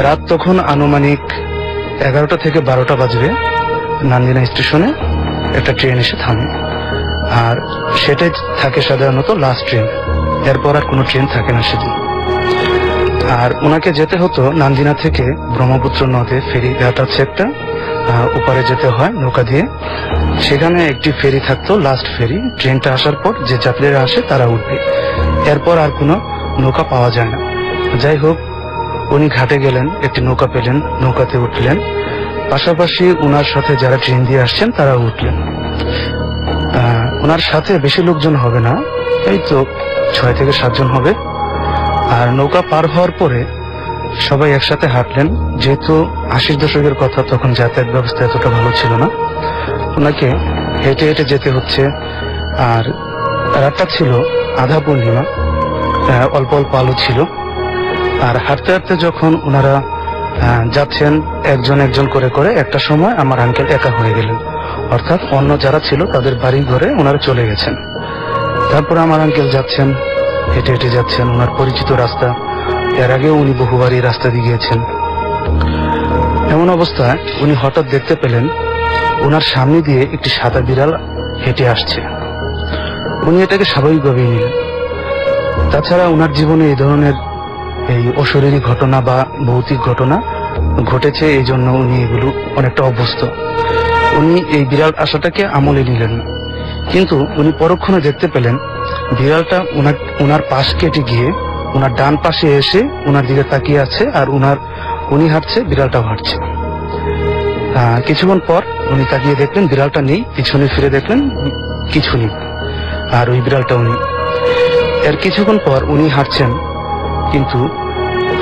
রাত তখন আনুমানিক 11টা থেকে 12টা বাজবে। নান্দিনা স্টেশনে একটা ট্রেন এসে থামে, আর সেটাই থাকে সাধারণত লাস্ট ট্রেন। এরপর আর কোনো ট্রেন থাকে না সেদিন। আর ওনাকে যেতে হতো নান্দিনা থেকে ব্রহ্মপুত্র নদে, ফেরি ঘাট আছে একটা, ওপারে যেতে হয় নৌকা দিয়ে। সেখানে একটি ফেরি থাকতো, লাস্ট ফেরি। ট্রেনটা আসার পর যে যাত্রীরা আসে তারা উঠবে, এরপর আর কোনো নৌকা পাওয়া যায় না। যাই হোক, উনি ঘাটে গেলেন, একটি নৌকা পেলেন, নৌকাতে উঠলেন। পাশাপাশি ওনার সাথে যারা ট্রেন দিয়ে আসছেন তারা উঠলেন। ওনার সাথে বেশি লোকজন হবে না, এই তো 6 থেকে 7 জন হবে। আর নৌকা পার হওয়ার পরে সবাই একসাথে হাঁটলেন। যেহেতু 80 দশকের কথা, তখন যাতায়াত ব্যবস্থা এতটা ভালো ছিল না, ওনাকে হেঁটে হেঁটে যেতে হচ্ছে। আর রাতটা ছিল আধা পূর্ণিমা, অল্প অল্প আলো ছিল। আর হাঁটতে হাঁটতে যখন ওনারা যাচ্ছেন একজন একজন করে করে, একটা সময় আমার আঙ্কেল একা হয়ে গেলেন, অর্থাৎ অন্য যারা ছিল তাদের বাড়ি ঘরে ওনারা চলে গেছেন। তারপর আমার আঙ্কেল যাচ্ছেন, হেঁটে হেঁটে যাচ্ছেন, ওনার পরিচিত রাস্তা, এর আগেও উনি বহুবার এই রাস্তা দিয়ে গিয়েছেন। এমন অবস্থায় উনি হঠাৎ দেখতে পেলেন ওনার সামনে দিয়ে একটি সাদা বিড়াল হেঁটে আসছে। উনি এটাকে স্বাভাবিকভাবেই নিলেন। তাছাড়া ওনার জীবনে এই ধরনের এই অশরীরী ঘটনা বা ভৌতিক ঘটনা ঘটেছে, এই জন্য উনি এগুলো অনেকটা অভ্যস্ত। উনি এই বিড়াল আসাটাকে আমলে নিলেন না, কিন্তু উনি পরক্ষণে দেখতে পেলেন বিড়ালটা ওনার পাশ কেটে গিয়ে ওনার ডান পাশে এসে ওনার দিকে তাকিয়ে আছে, আর উনি হাঁটছে, বিড়ালটাও হাঁটছে। কিছুক্ষণ পর উনি তাকিয়ে দেখলেন বিড়ালটা নেই, পিছনে ফিরে দেখলেন কিছু নেই, আর ওই বিড়ালটাও নেই। এর কিছুক্ষণ পর উনি হাঁটছেন, কিন্তু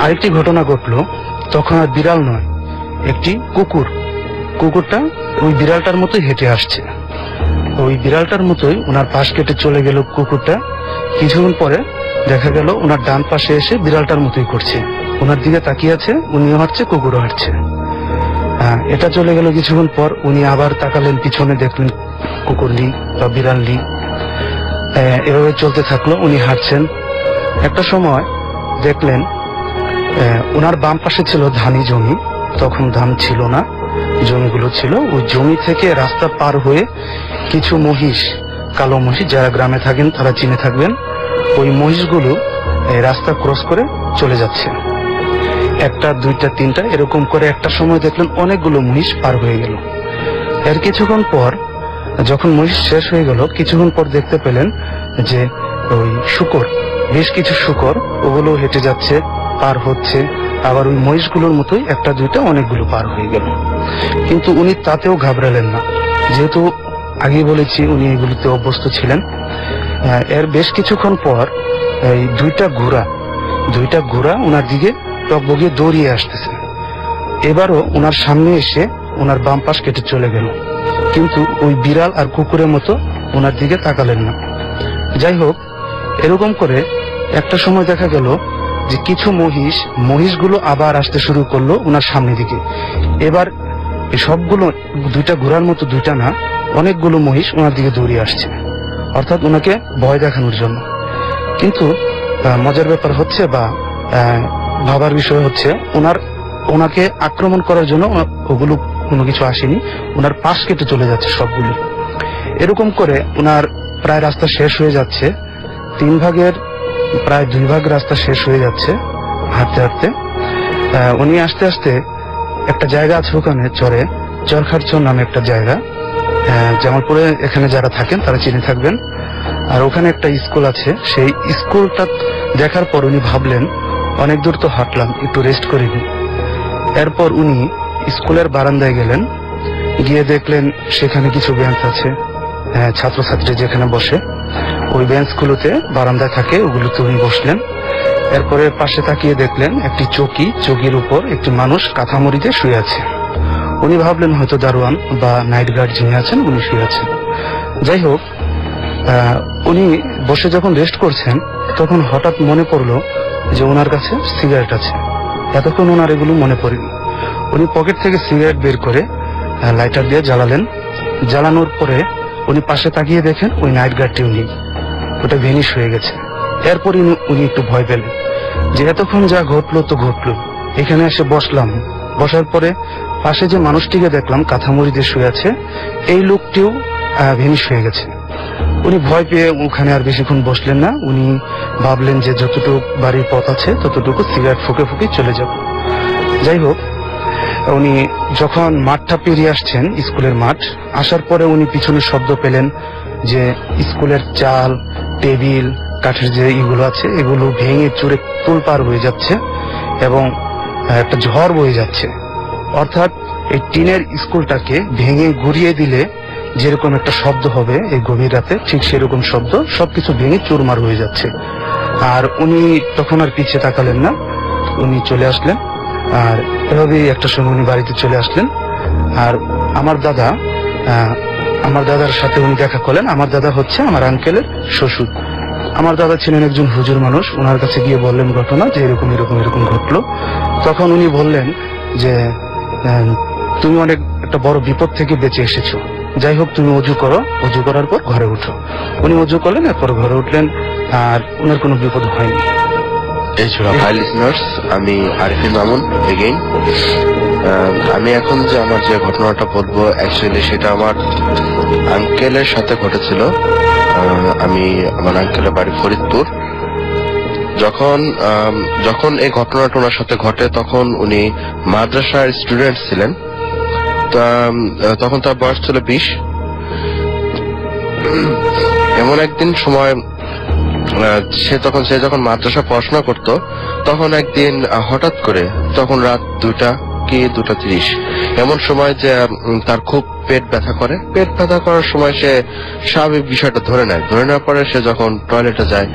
আরেকটি ঘটনা ঘটলো। তখন আর বিড়াল নয়, একটি কুকুর। কুকুরটা ওই বিড়ালটার মতোই হেঁটে আসছে। ওই বিড়ালটার মতোই ওনার পাশ কেটে চলে গেল কুকুরটা। কিছুক্ষণ পরে দেখা গেল ওনার ডান পাশে এসে বিড়ালটার মতোই করছে, ওনার দিকে তাকিয়ে আছে, উনিও হাঁটছে, কুকুরও হাঁটছে। এটা চলে গেল। কিছুক্ষণ পর উনি আবার তাকালেন পিছনে, দেখলেন কুকুর নেই বা বিড়াল নেই। এভাবে চলতে থাকলো, উনি হাঁটছেন। একটা সময় দেখলেন ওনার বাম পাশে ছিল ধানি জমি, তখন ধান ছিল না, জমিগুলো ছিল। ওই জমি থেকে রাস্তা পার হয়ে কিছু মহিষ, কালো মহিষ, যারা গ্রামে থাকেন তারা চিনে থাকবেন, ওই মহিষগুলো রাস্তা ক্রস করে চলে যাচ্ছে। একটা, দুইটা, তিনটা, এরকম করে একটা সময় দেখলেন অনেকগুলো মহিষ পার হয়ে গেল। এর কিছুক্ষণ পর যখন মহিষ শেষ হয়ে গেল, কিছুক্ষণ পর দেখতে পেলেন যে ওই শুকর, বেশ কিছু শুকর, ওগুলো হেঁটে যাচ্ছে, পার হচ্ছে। আবার ওই মহিষগুলোর মতোই একটা, দুইটা, অনেকগুলো পার হয়ে গেল। কিন্তু উনি তাতেও ঘাবড়ালেন না, যেহেতু আগে বলেছি উনি এগুলোতে অভ্যস্ত ছিলেন। এর বেশ কিছুক্ষণ পর এই দুইটা ঘোড়া ওনার দিকে টকবগিয়ে দৌড়িয়ে আসতেছে। এবারও ওনার সামনে এসে ওনার বাম পাশ কেটে চলে গেল, কিন্তু ওই বিড়াল আর কুকুরের মতো ওনার দিকে তাকালেন না। যাই হোক, এরকম করে একটা সময় দেখা গেল যে কিছু মহিষগুলো আবার আসতে শুরু করলো ওনার সামনে দিকে। এবার সবগুলো, দুইটা ঘোড়ার মতো, দুইটা না, অনেকগুলো মহিষ ওনার দিকে দৌড়িয়ে আসছে, অর্থাৎ ওনাকে ভয় দেখানোর জন্য। কিন্তু মজার ব্যাপার হচ্ছে বা ভাবার বিষয় হচ্ছে, ওনাকে আক্রমণ করার জন্য ওগুলো কোনো কিছু আসেনি, ওনার পাশ কেটে চলে যাচ্ছে সবগুলি। এরকম করে ওনার প্রায় রাস্তা শেষ হয়ে যাচ্ছে, 3 ভাগের প্রায় 2 ভাগ রাস্তা শেষ হয়ে যাচ্ছে হাঁটতে হাঁটতে। উনি আস্তে আস্তে একটা জায়গা আছে ওখানে, চরখারচর নামে একটা জায়গা, জামালপুরে এখানে যারা থাকেন তারা চিনে থাকবেন। আর ওখানে একটা স্কুল আছে, সেই স্কুলটা দেখার পর উনি ভাবলেন অনেক দূর তো হাঁটলাম, একটু রেস্ট করে নিই। এরপর উনি স্কুলের বারান্দায় গেলেন, গিয়ে দেখলেন সেখানে কিছু বেঞ্চ আছে, ছাত্রছাত্রী যেখানে বসে, ওই বেঞ্চগুলোতে বারান্দায় থাকে, ওগুলোতে উনি বসলেন। এরপরে পাশে তাকিয়ে দেখলেন একটি চৌকির উপর একটি মানুষ কাঁথামুড়িতে শুয়ে আছে। উনি ভাবলেন হয়তো দারোয়ান বা নাইট গার্ড যিনি আছেন উনি শুয়ে আছেন। যাই হোক, উনি বসে যখন রেস্ট করছেন, তখন হঠাৎ মনে পড়লো যে ওনার কাছে সিগারেট আছে। এতক্ষণ ওনার এগুলো মনে পড়েনি। উনি পকেট থেকে সিগারেট বের করে লাইটার দিয়ে জ্বালালেন। জ্বালানোর পরে উনি পাশে তাকিয়ে দেখেন ওই নাইট গার্ডটিও নেই। ওটা ভেনিশ হয়ে গেছে। এরপরই উনি একটু ভয় পেলেন যে এতক্ষণ যা ঘটলো তো ঘটলো। এখানে এসে বসলাম, বসার পরে পাশে যে মানুষটিকে দেখলাম কাঁথা মুড়ি দিয়ে শুয়ে আছে, এই লোকটিও ভেনিশ হয়ে গেছে। উনি ভয় পেয়ে ওখানে আর বেশিক্ষণ বসলেন না। উনি ভাবলেন যে যতটুকু বাড়ির পথ আছে ততটুকু সিগারেট ফুঁকে ফুঁকে চলে যাব। যাই হোক, উনি যখন মাঠটা পেরিয়ে আসছেন, স্কুলের মাঠ, আসার পরে উনি পিছনে শব্দ পেলেন যে স্কুলের চাল, টেবিল, কাঠের যে ইগুলো আছে এগুলো ভেঙে চুরে তোলপাড় হয়ে যাচ্ছে এবং একটা ঝড় বয়ে যাচ্ছে। অর্থাৎ এই টিনের স্কুলটাকে ভেঙে গুড়িয়ে দিলে যেরকম একটা শব্দ হবে এই গভীর রাতে, ঠিক সেরকম শব্দ, সবকিছু ভেঙে চুরমার হয়ে যাচ্ছে। আর উনি তখন আর পিছিয়ে তাকালেন না, উনি চলে আসলেন। আর এভাবেই একটা সময় উনি বাড়িতে চলে আসলেন। আর আমার দাদার সাথে উনি দেখা করলেন। আমার দাদা হচ্ছে আমার আঙ্কেলের শ্বশুর। আমার দাদা ছিলেন একজন হুজুর মানুষ। ওনার কাছে গিয়ে বললেন ঘটনা যে এরকম এরকম এরকম ঘটলো। তখন উনি বললেন যে তুমি অনেক একটা বড় বিপদ থেকে বেঁচে এসেছো, যাই হোক তুমি অজু করো, অজু করার পর ঘরে উঠো। উনি অজু করলেন, এরপর ঘরে উঠলেন, আর ওনার কোনো বিপদ হয়নি। এই ছিল হাই লিসনার্স, আমি আরিফিন মামুন এগেইন। আমি এখন যে আমার যে ঘটনাটা বলবো অ্যাকচুয়ালি সেটা আমার আঙ্কেলের সাথে ঘটেছিল। আমার আঙ্কেলের বাড়ি ফরিদপুর। যখন এই ঘটনাটা ওনার সাথে ঘটে তখন উনি মাদ্রাসার স্টুডেন্ট ছিলেন। তখন তার বয়স ছিল 20। এমন একদিন সময় সে যখন মাদ্রাসা পড়াশোনা করত, তখন একদিন হঠাৎ করে, তখন রাত 2টা কি 2:30 এমন সময় যে তার খুব পেট ব্যথা করে। পেট ব্যথা করার সময় সে স্বাভাবিক বিষয়টা ধরে নেওয়ার পরে সে যখন টয়লেটে যায়,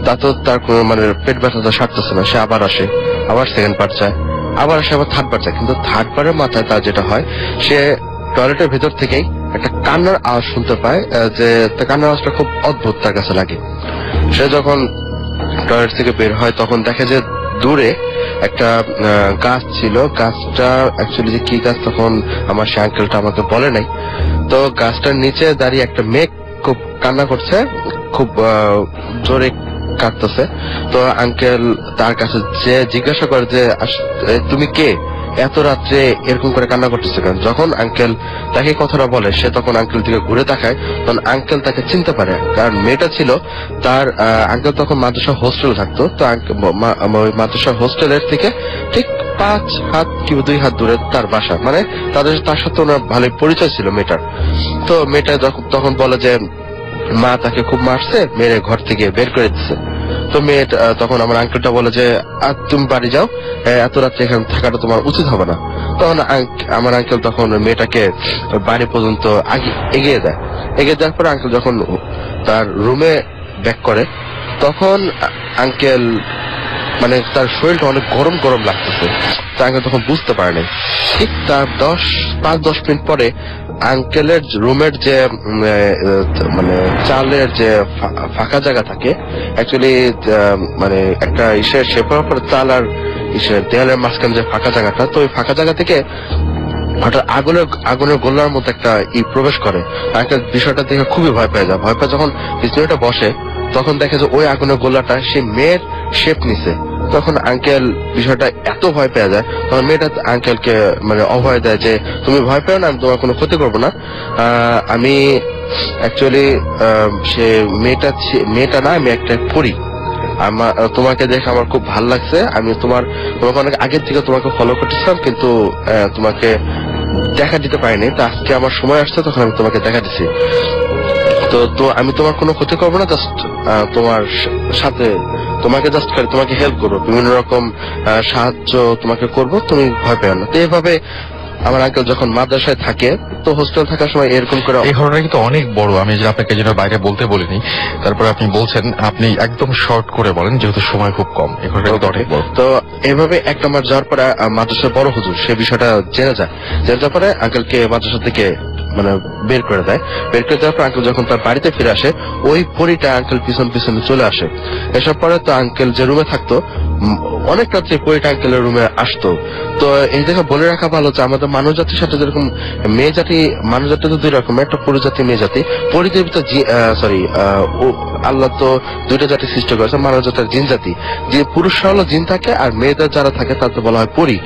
তা তো তার কোনো পেট ব্যথাটা সারতেছে না। সে আবার আসে, আবার সেকেন্ড বার যায়, আবার আসে, আবার থার্ড বার যায়। কিন্তু থার্ড বারের মাথায় তার যেটা হয়, সে টয়লেটের ভেতর থেকেই একটা কান্নার আওয়াজ শুনতে পায়, যে কান্নার আওয়াজটা খুব অদ্ভুত তার কাছে লাগে। সে যখন টয়লেট থেকে বের হয় তখন দেখে যে দূরে একটা গাছ ছিল। গাছটা অ্যাকচুয়ালি যে কি গাছ তখন আমার সে আঙ্কেলটা আমাকে বলে নাই। তো গাছটার নিচে দাঁড়িয়ে একটা মেঘ খুব কান্না করছে, খুব জোরে কাঁদতেছে। তো আঙ্কেল তার কাছে যে জিজ্ঞাসা করে যে তুমি কে, এত রাত্রে এরকম করে কান্না করতেছে কেন? যখন আঙ্কেল তাকে কথাটা বলে, সে তখন আঙ্কেল থেকে ঘুরে তাকায়, তখন আঙ্কেল তাকে চিনতে পারে, কারণ মেয়েটা ছিল তার আঙ্কেল তখন মাদ্রাসা হোস্টেলে থাকতো। তো মাদ্রাসা হোস্টেলের থেকে ঠিক 5 হাত কি 2 হাত দূরে তার বাসা, তার সাথে ওনার ভালোই পরিচয় ছিল মেয়েটার। তো মেয়েটা তখন বলে যে মা তাকে খুব মারছে, মেরে ঘর থেকে বের করে দিচ্ছে। তো মেয়েটা তখন আমার আঙ্কেলটা বলে যে তুমি বাড়ি যাও, এত রাত্রে এখানে থাকাটা তোমার উচিত হবে না। তখন আমার আঙ্কেল তখন মেয়েটাকে বাড়ি পর্যন্ত এগিয়ে দেওয়ার পরে আঙ্কেল যখন তার রুমে ব্যাক করে, তখন আঙ্কেল তার শরীরটা অনেক গরম গরম লাগতেছে। তো আঙ্কেল তখন বুঝতে পারেনি। ঠিক তার 5-10 মিনিট পরে আঙ্কেলের রুমের যে চালের যে ফাঁকা জায়গা থাকে, অ্যাকচুয়ালি একটা শেপার পরে চাল আর দেয়ালের মাঝখানে যে ফাঁকা জায়গাটা, তো ওই ফাঁকা জায়গা থেকে হঠাৎ আগুনের গোলার মতো একটা প্রবেশ করে। আঙ্কেল বিষয়টা দেখে খুবই ভয় পেয়ে যায়। ভয় পেয়ে যখন বিছানাটা বসে, তখন দেখে যে ওই আগুনের গোলাটা সেই মেয়ের শেপ নিছে। তখন আঙ্কেল বিষয়টা এত ভয় পেয়ে যায়, তখন মেয়েটা আঙ্কেলকে অভয় দেয় যে তুমি ভয় পেও না, আমি তোমার কোনো ক্ষতি করবো না। আমি অ্যাকচুয়ালি সে মেয়েটা না, আমি একটা পড়ি। তোমাকে দেখে আমার খুব ভালো লাগছে। আমি তোমাকে অনেক আগের থেকে তোমাকে ফলো করতেছিলাম, কিন্তু তোমাকে দেখা দিতে পারিনি। তো আজকে আমার সময় আসছে, তখন আমি তোমাকে দেখা দিচ্ছি। তো আমি তোমার কোনো ক্ষতি করবো না, জাস্ট তোমার সাথে তোমাকে হেল্প করবো, বিভিন্ন রকম সাহায্য তোমাকে করবো, তুমি ভয় পেও না। তো এইভাবে আমার আঙ্কেল যখন মাদ্রাসায় থাকে, তো হোস্টেল থাকার সময় এরকম করে। এই ঘটনা কিন্তু অনেক বড়, আমি যে আপনাকে যেটা বাইরে বলতে বলিনি। তারপরে আপনি বলছেন, আপনি একদম শর্ট করে বলেন যেহেতু সময় খুব কম। এই ঘটনা কিন্তু অনেক বড়। তো এভাবে 1 নম্বর যাওয়ার পরে মাদ্রাসার বড় হুজুর সে বিষয়টা জেনে যাওয়ার পরে আঙ্কেলকে মাদ্রাসা থেকে মানে বের করে দেয়। বের করে দেওয়ার পর আঙ্কেল যখন তার বাড়িতে ফিরে আসে, ওই পরীটা আঙ্কেল পিছন পিছনে চলে আসে। এসব পরে তো আঙ্কেল যে রুমে থাকতো, অনেক রাত্রে পরীটা আঙ্কেলের রুমে আসতো। তো এই জায়গায় বলে রাখা ভালো যে আমাদের মানব জাতির সাথে যেরকম মেয়ে জাতি, মানব জাতি তো দুই রকম, একটা পুরুষ জাতি, মেয়ে জাতি। পরীদের ভিতর আল্লাহ তো দুইটা জাতি সৃষ্টি করেছে, মানব জাতি আর জিন জাতি। যে পুরুষরা হলো জিন থাকে, আর মেয়েদের যারা থাকে তাদের বলা হয় পরী।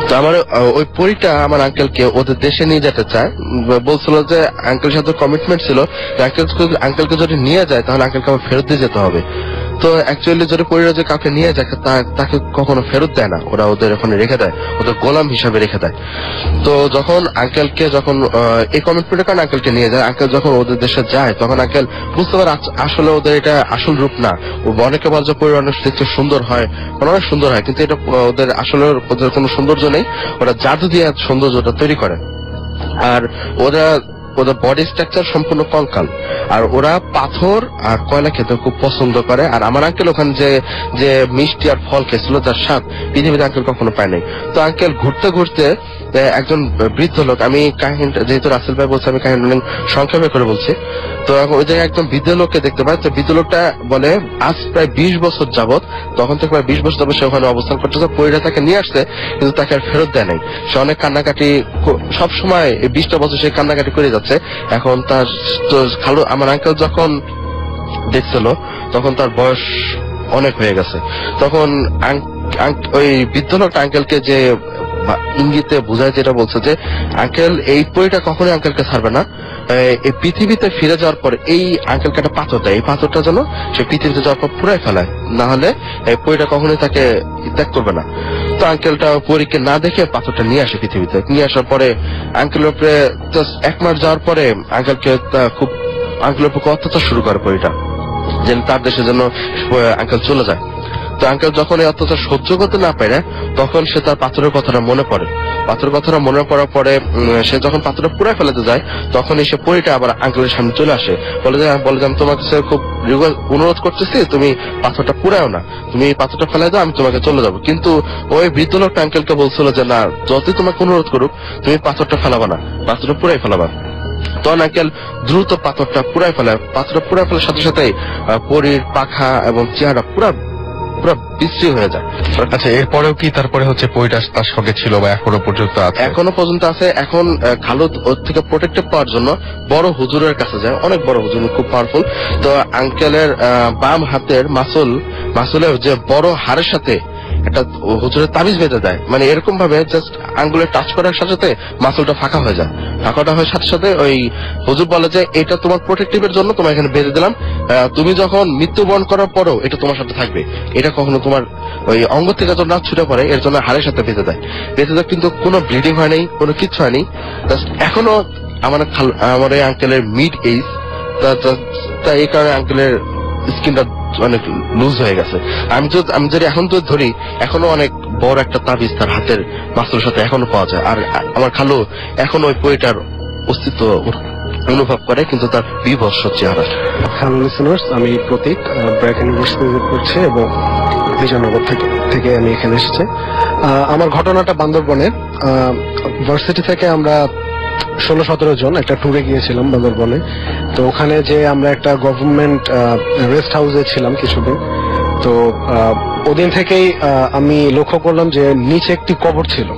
তো আমার ওই পরীটা আমার আঙ্কেলকে ওদের দেশে নিয়ে যেতে চায়। বলছিল যে আঙ্কেলের সাথে কমিটমেন্ট ছিল, আঙ্কেলকে যদি নিয়ে যায় তাহলে আঙ্কেলকে আমার ফেরত দিয়ে যেতে হবে। তো অ্যাকচুয়ালি যদি পরীরা যে কাউকে নিয়ে যায় তাকে কখনো ফেরত দেয় না, ওরা ওদের ওখানে রেখে দেয়, ওদের গোলাম হিসাবে রেখে দেয়। তো যখন আঙ্কেলকে এই কমিটমেন্টের কারণে আঙ্কেলকে নিয়ে যায়, আঙ্কেল যখন ওদের দেশে যায় তখন আঙ্কেল বুঝতে পারে আসলে ওদের এটা আসল রূপ না। অনেকে বলে যে পরী অনেক দেখতে সুন্দর হয়, অনেক সুন্দর হয়, কিন্তু এটা ওদের আসলে ওদের কোনো সৌন্দর্য নেই, ওরা জাদু দিয়ে সৌন্দর্যটা তৈরি করে। আর ওদের বডি স্ট্রাকচার সম্পূর্ণ কঙ্কাল, আর ওরা পাথর আর কয়লা খেতে খুব পছন্দ করে। আর আমার আঙ্কেল ওখানে যে মিষ্টি আর ফল খেয়েছিল, যার স্বাদ পৃথিবীতে আঙ্কেল কখনো পায় নাই। তো আঙ্কেল ঘুরতে ঘুরতে একজন বৃদ্ধ লোক, আমি কাহিনীটা যেহেতু রাসেল ভাই বলছে আমি কাহিনী সংক্ষেপে করে বলছি। তো ওই জায়গায় একদম বৃদ্ধ লোককে দেখতে পায়। তো বৃদ্ধ লোকটা বলে আজ প্রায় 20 বছর যাবত, তখন থেকে প্রায় 20 বছর যাবত সে ওখানে অবস্থান করতেছে। পরীরা তাকে নিয়ে আসছে কিন্তু তাকে আর ফেরত দেয় নাই। সে অনেক কান্নাকাটি, সবসময় এই 20টা বছর সে কান্নাকাটি করে যাচ্ছে। এখন তার আমার আঙ্কেল যখন দেখছিল তখন তার বয়স অনেক হয়ে গেছে। তখন ওই বৃদ্ধ লোকটা আঙ্কেলকে যে ইঙ্গিতে বোঝায়, যেটা বলছে যে আঙ্কেল এই পরীটা কখনোই আঙ্কেলকে ছাড়বে না। এই পৃথিবীতে ফিরে যাওয়ার পর এই আঙ্কেলকে একটা পাথর দেয়, এই পাথরটা যেন সে পৃথিবীতে যাওয়ার পর পুরাই ফেলায়, না হলে এই পরীটা কখনোই তাকে ত্যাগ করবে না। তো আঙ্কেলটা পরীকে না দেখে পাথরটা নিয়ে আসে পৃথিবীতে। নিয়ে আসার পরে আঙ্কেলের উপরে 1 মাস যাওয়ার পরে আঙ্কেলের উপর অত্যাচার শুরু করে পরীটা, যেন তার দেশে যেন আঙ্কেল চলে যায়। তো আঙ্কেল যখন এই অত্যাচার সহ্য করতে না পারে তখন সে তার পাথরের কথাটা মনে পড়ে। পাথরের কথাটা মনে পড়ার পরে সে যখন পাথরটা পুরাই ফেলাতে যায় তখন এসে পরীটা আবার আঙ্কেলের সামনে চলে আসে, বলে যে আমি তোমার কাছে খুব অনুরোধ করতেছি, তুমি পাথরটা পুরাও না, তুমি এই পাথরটা ফেলাই দাও, আমি তোমাকে চলে যাবো। কিন্তু ওই বৃদ্ধ লোকটা আঙ্কেলকে বলছিল যে না, যতই তোমাকে অনুরোধ করুক তুমি পাথরটা ফেলাবা না, পাথরটা পুরাই ফেলাবা। তখন আঙ্কেল দ্রুত পাথরটা পুরাই ফেলায়। পাথরটা পুরাই ফেলার সাথে সাথে পরীর পাখা এবং চেহারা পুরা বিশ্রী হয়ে যায়। আচ্ছা, এরপরেও কি তারপরে হচ্ছে পরীটা তার সঙ্গে ছিল বা এখনো পর্যন্ত আছে? এখনো পর্যন্ত আছে। এখন খালুদ ওর থেকে প্রোটেক্টেড পাওয়ার জন্য বড় হুজুরের কাছে যায়, অনেক বড় হুজুর, খুব পাওয়ারফুল। তো আঙ্কেলের বাম হাতের মাসুলের যে বড় হাড়ের সাথে একটা হুজুরের তাবিজ বেঁধে দেয়, মানে এরকম ভাবে জাস্ট আঙ্গুলে টাচ করার সাথে সাথে মাসুলটা ফাঁকা হয়ে যায়। ফাঁকাটা হওয়ার সাথে সাথে ওই হুজুর বলে যে এটা তোমার প্রোটেক্টিভের জন্য তোমার এখানে বেঁধে দিলাম, তুমি যখন মৃত্যুবরণ করার পরও এটা তোমার সাথে থাকবে, এটা কখনো তোমার ওই অঙ্গ থেকে যখন না ছুটে পড়ে এর জন্য হাড়ের সাথে বেঁধে দেয়। কিন্তু কোনো ব্লিডিং হয় নাই, কোনো কিচ্ছু হয়নি। এখনো আমার এই আঙ্কেলের মিড এজ, তা এই কারণে আঙ্কেলের স্কিনটা অনেক লুজ হয়ে গেছে। আমি যদি এখন তো ধরি, এখনো অনেক বড় একটা তাবিজ তার হাতের মাসুলের সাথে এখনো পাওয়া যায়। আর আমার খালু এখন ওই পরীটার অস্তিত্ব অনুভব করে, কিন্তু তার বিভৎস চেহারা। হ্যালো লিসেনার্স, আমি প্রতীক ব্র্যাক ইউনিভার্সিটিতে পড়ছি এবং বিজয়নগর থেকে আমি এখানে এসেছি। আমার ঘটনাটা বান্দরবনের ভার্সিটি থেকে আমরা 16-17 জন একটা ট্যুরে গিয়েছিলাম বান্দরবনে। তো ওখানে যে আমরা একটা গভর্নমেন্ট রেস্ট হাউসে ছিলাম কিছুদিন। তো ওদিন থেকেই আমি লক্ষ্য করলাম যে নিচে একটি কবর ছিল।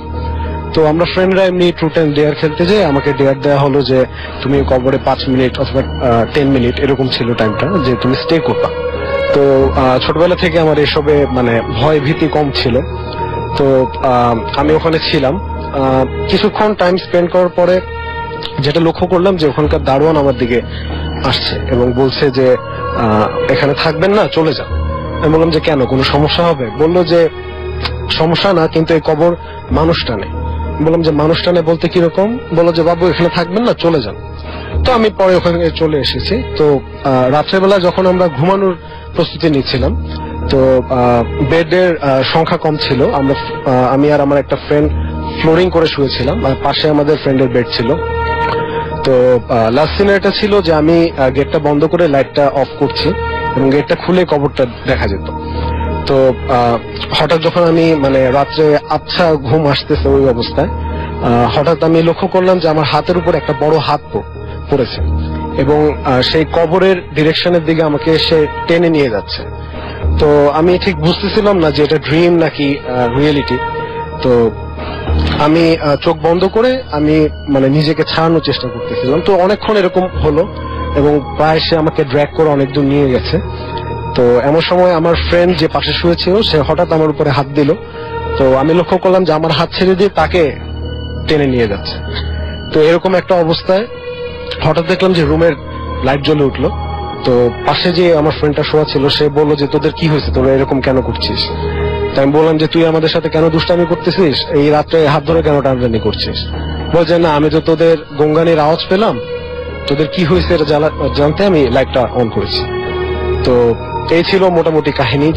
তো আমরা ফ্রেন্ডরা এমনি ট্রুথ অ্যান্ড ডেয়ার খেলতে যাই, আমাকে ডেয়ার দেওয়া হলো যে তুমি কবরে 5 মিনিট অথবা 10 মিনিট এরকম ছিল টাইমটা, যে তুমি স্টে করবা। তো ছোটবেলা থেকে আমার এসবে মানে ভয় ভীতি কম ছিল। তো আমি ওখানে ছিলাম। কিছুক্ষণ টাইম স্পেন্ড করার পরে যেটা লক্ষ্য করলাম যে ওখানকার দারোয়ান আমার দিকে আসছে এবং বলছে যে এখানে থাকবেন না, চলে যান। আমি বললাম যে কেন, কোনো সমস্যা হবে? বললো যে সমস্যা না, কিন্তু এই কবর মানুষটা নেই। বললাম যে মানুষটা নেই বলতে কিরকম? বললো যে বাবু এখানে থাকবেন না, চলে যান। তো আমি পরে ওখানে চলে এসেছি। তো রাত্রেবেলা যখন আমরা ঘুমানোর প্রস্তুতি নিচ্ছিলাম, তো বেডের সংখ্যা কম ছিল। আমি আর আমার একটা ফ্রেন্ড ফ্লোরিং করে শুয়েছিলাম, আর পাশে আমাদের ফ্রেন্ডের বেড ছিল। তো লাস্ট সিনারিটা ছিল যে আমি গেটটা বন্ধ করে লাইটটা অফ করছি এবং গেটটা খুলে কবরটা দেখা যেত। তো হঠাৎ যখন আমি মানে রাত্রে আবছা ঘুম আসতেছে ওই অবস্থায়, হঠাৎ আমি লক্ষ্য করলাম যে আমার হাতের উপর একটা বড় হাত পড়েছে এবং সেই কবরের ডিরেকশনের দিকে আমাকে সে টেনে নিয়ে যাচ্ছে। তো আমি ঠিক বুঝতেছিলাম না যে এটা ড্রিম নাকি রিয়েলিটি। তো আমি চোখ বন্ধ করে আমি মানে নিজেকে ছাড়ানোর চেষ্টা করতেছিলাম। তো অনেকক্ষণ এরকম হলো এবং প্রায় সে আমাকে ড্র্যাগ করে অনেক দূর নিয়ে গেছে। তো এমন সময় আমার ফ্রেন্ড যে পাশে শুয়েছিল সে হঠাৎ আমার উপরে হাত দিল। তো আমি লক্ষ্য করলাম যে আমার হাত ছেড়ে দিয়ে তাকে টেনে নিয়ে যাচ্ছে। তো এরকম একটা অবস্থায় হঠাৎ দেখলাম যে রুমের লাইট জ্বলে উঠলো। তো পাশে যে আমার ফ্রেন্ডটা শোয়া ছিল সে বললো যে তোদের কি হয়েছে, তোরা এরকম কেন করছিস? তাই আমি বললাম যে তুই আমাদের সাথে কেন দুষ্টামি করতেছিস, এই রাত্রে হাত ধরে কেন টানাটানি করছিস? বলছে না, আমি তো তোদের গঙ্গানির আওয়াজ পেলাম, তোদের কি হয়েছে এটা জানতে আমি লাইটটা অন করেছি। তো এই ছিল মোটামুটি কাহিনী।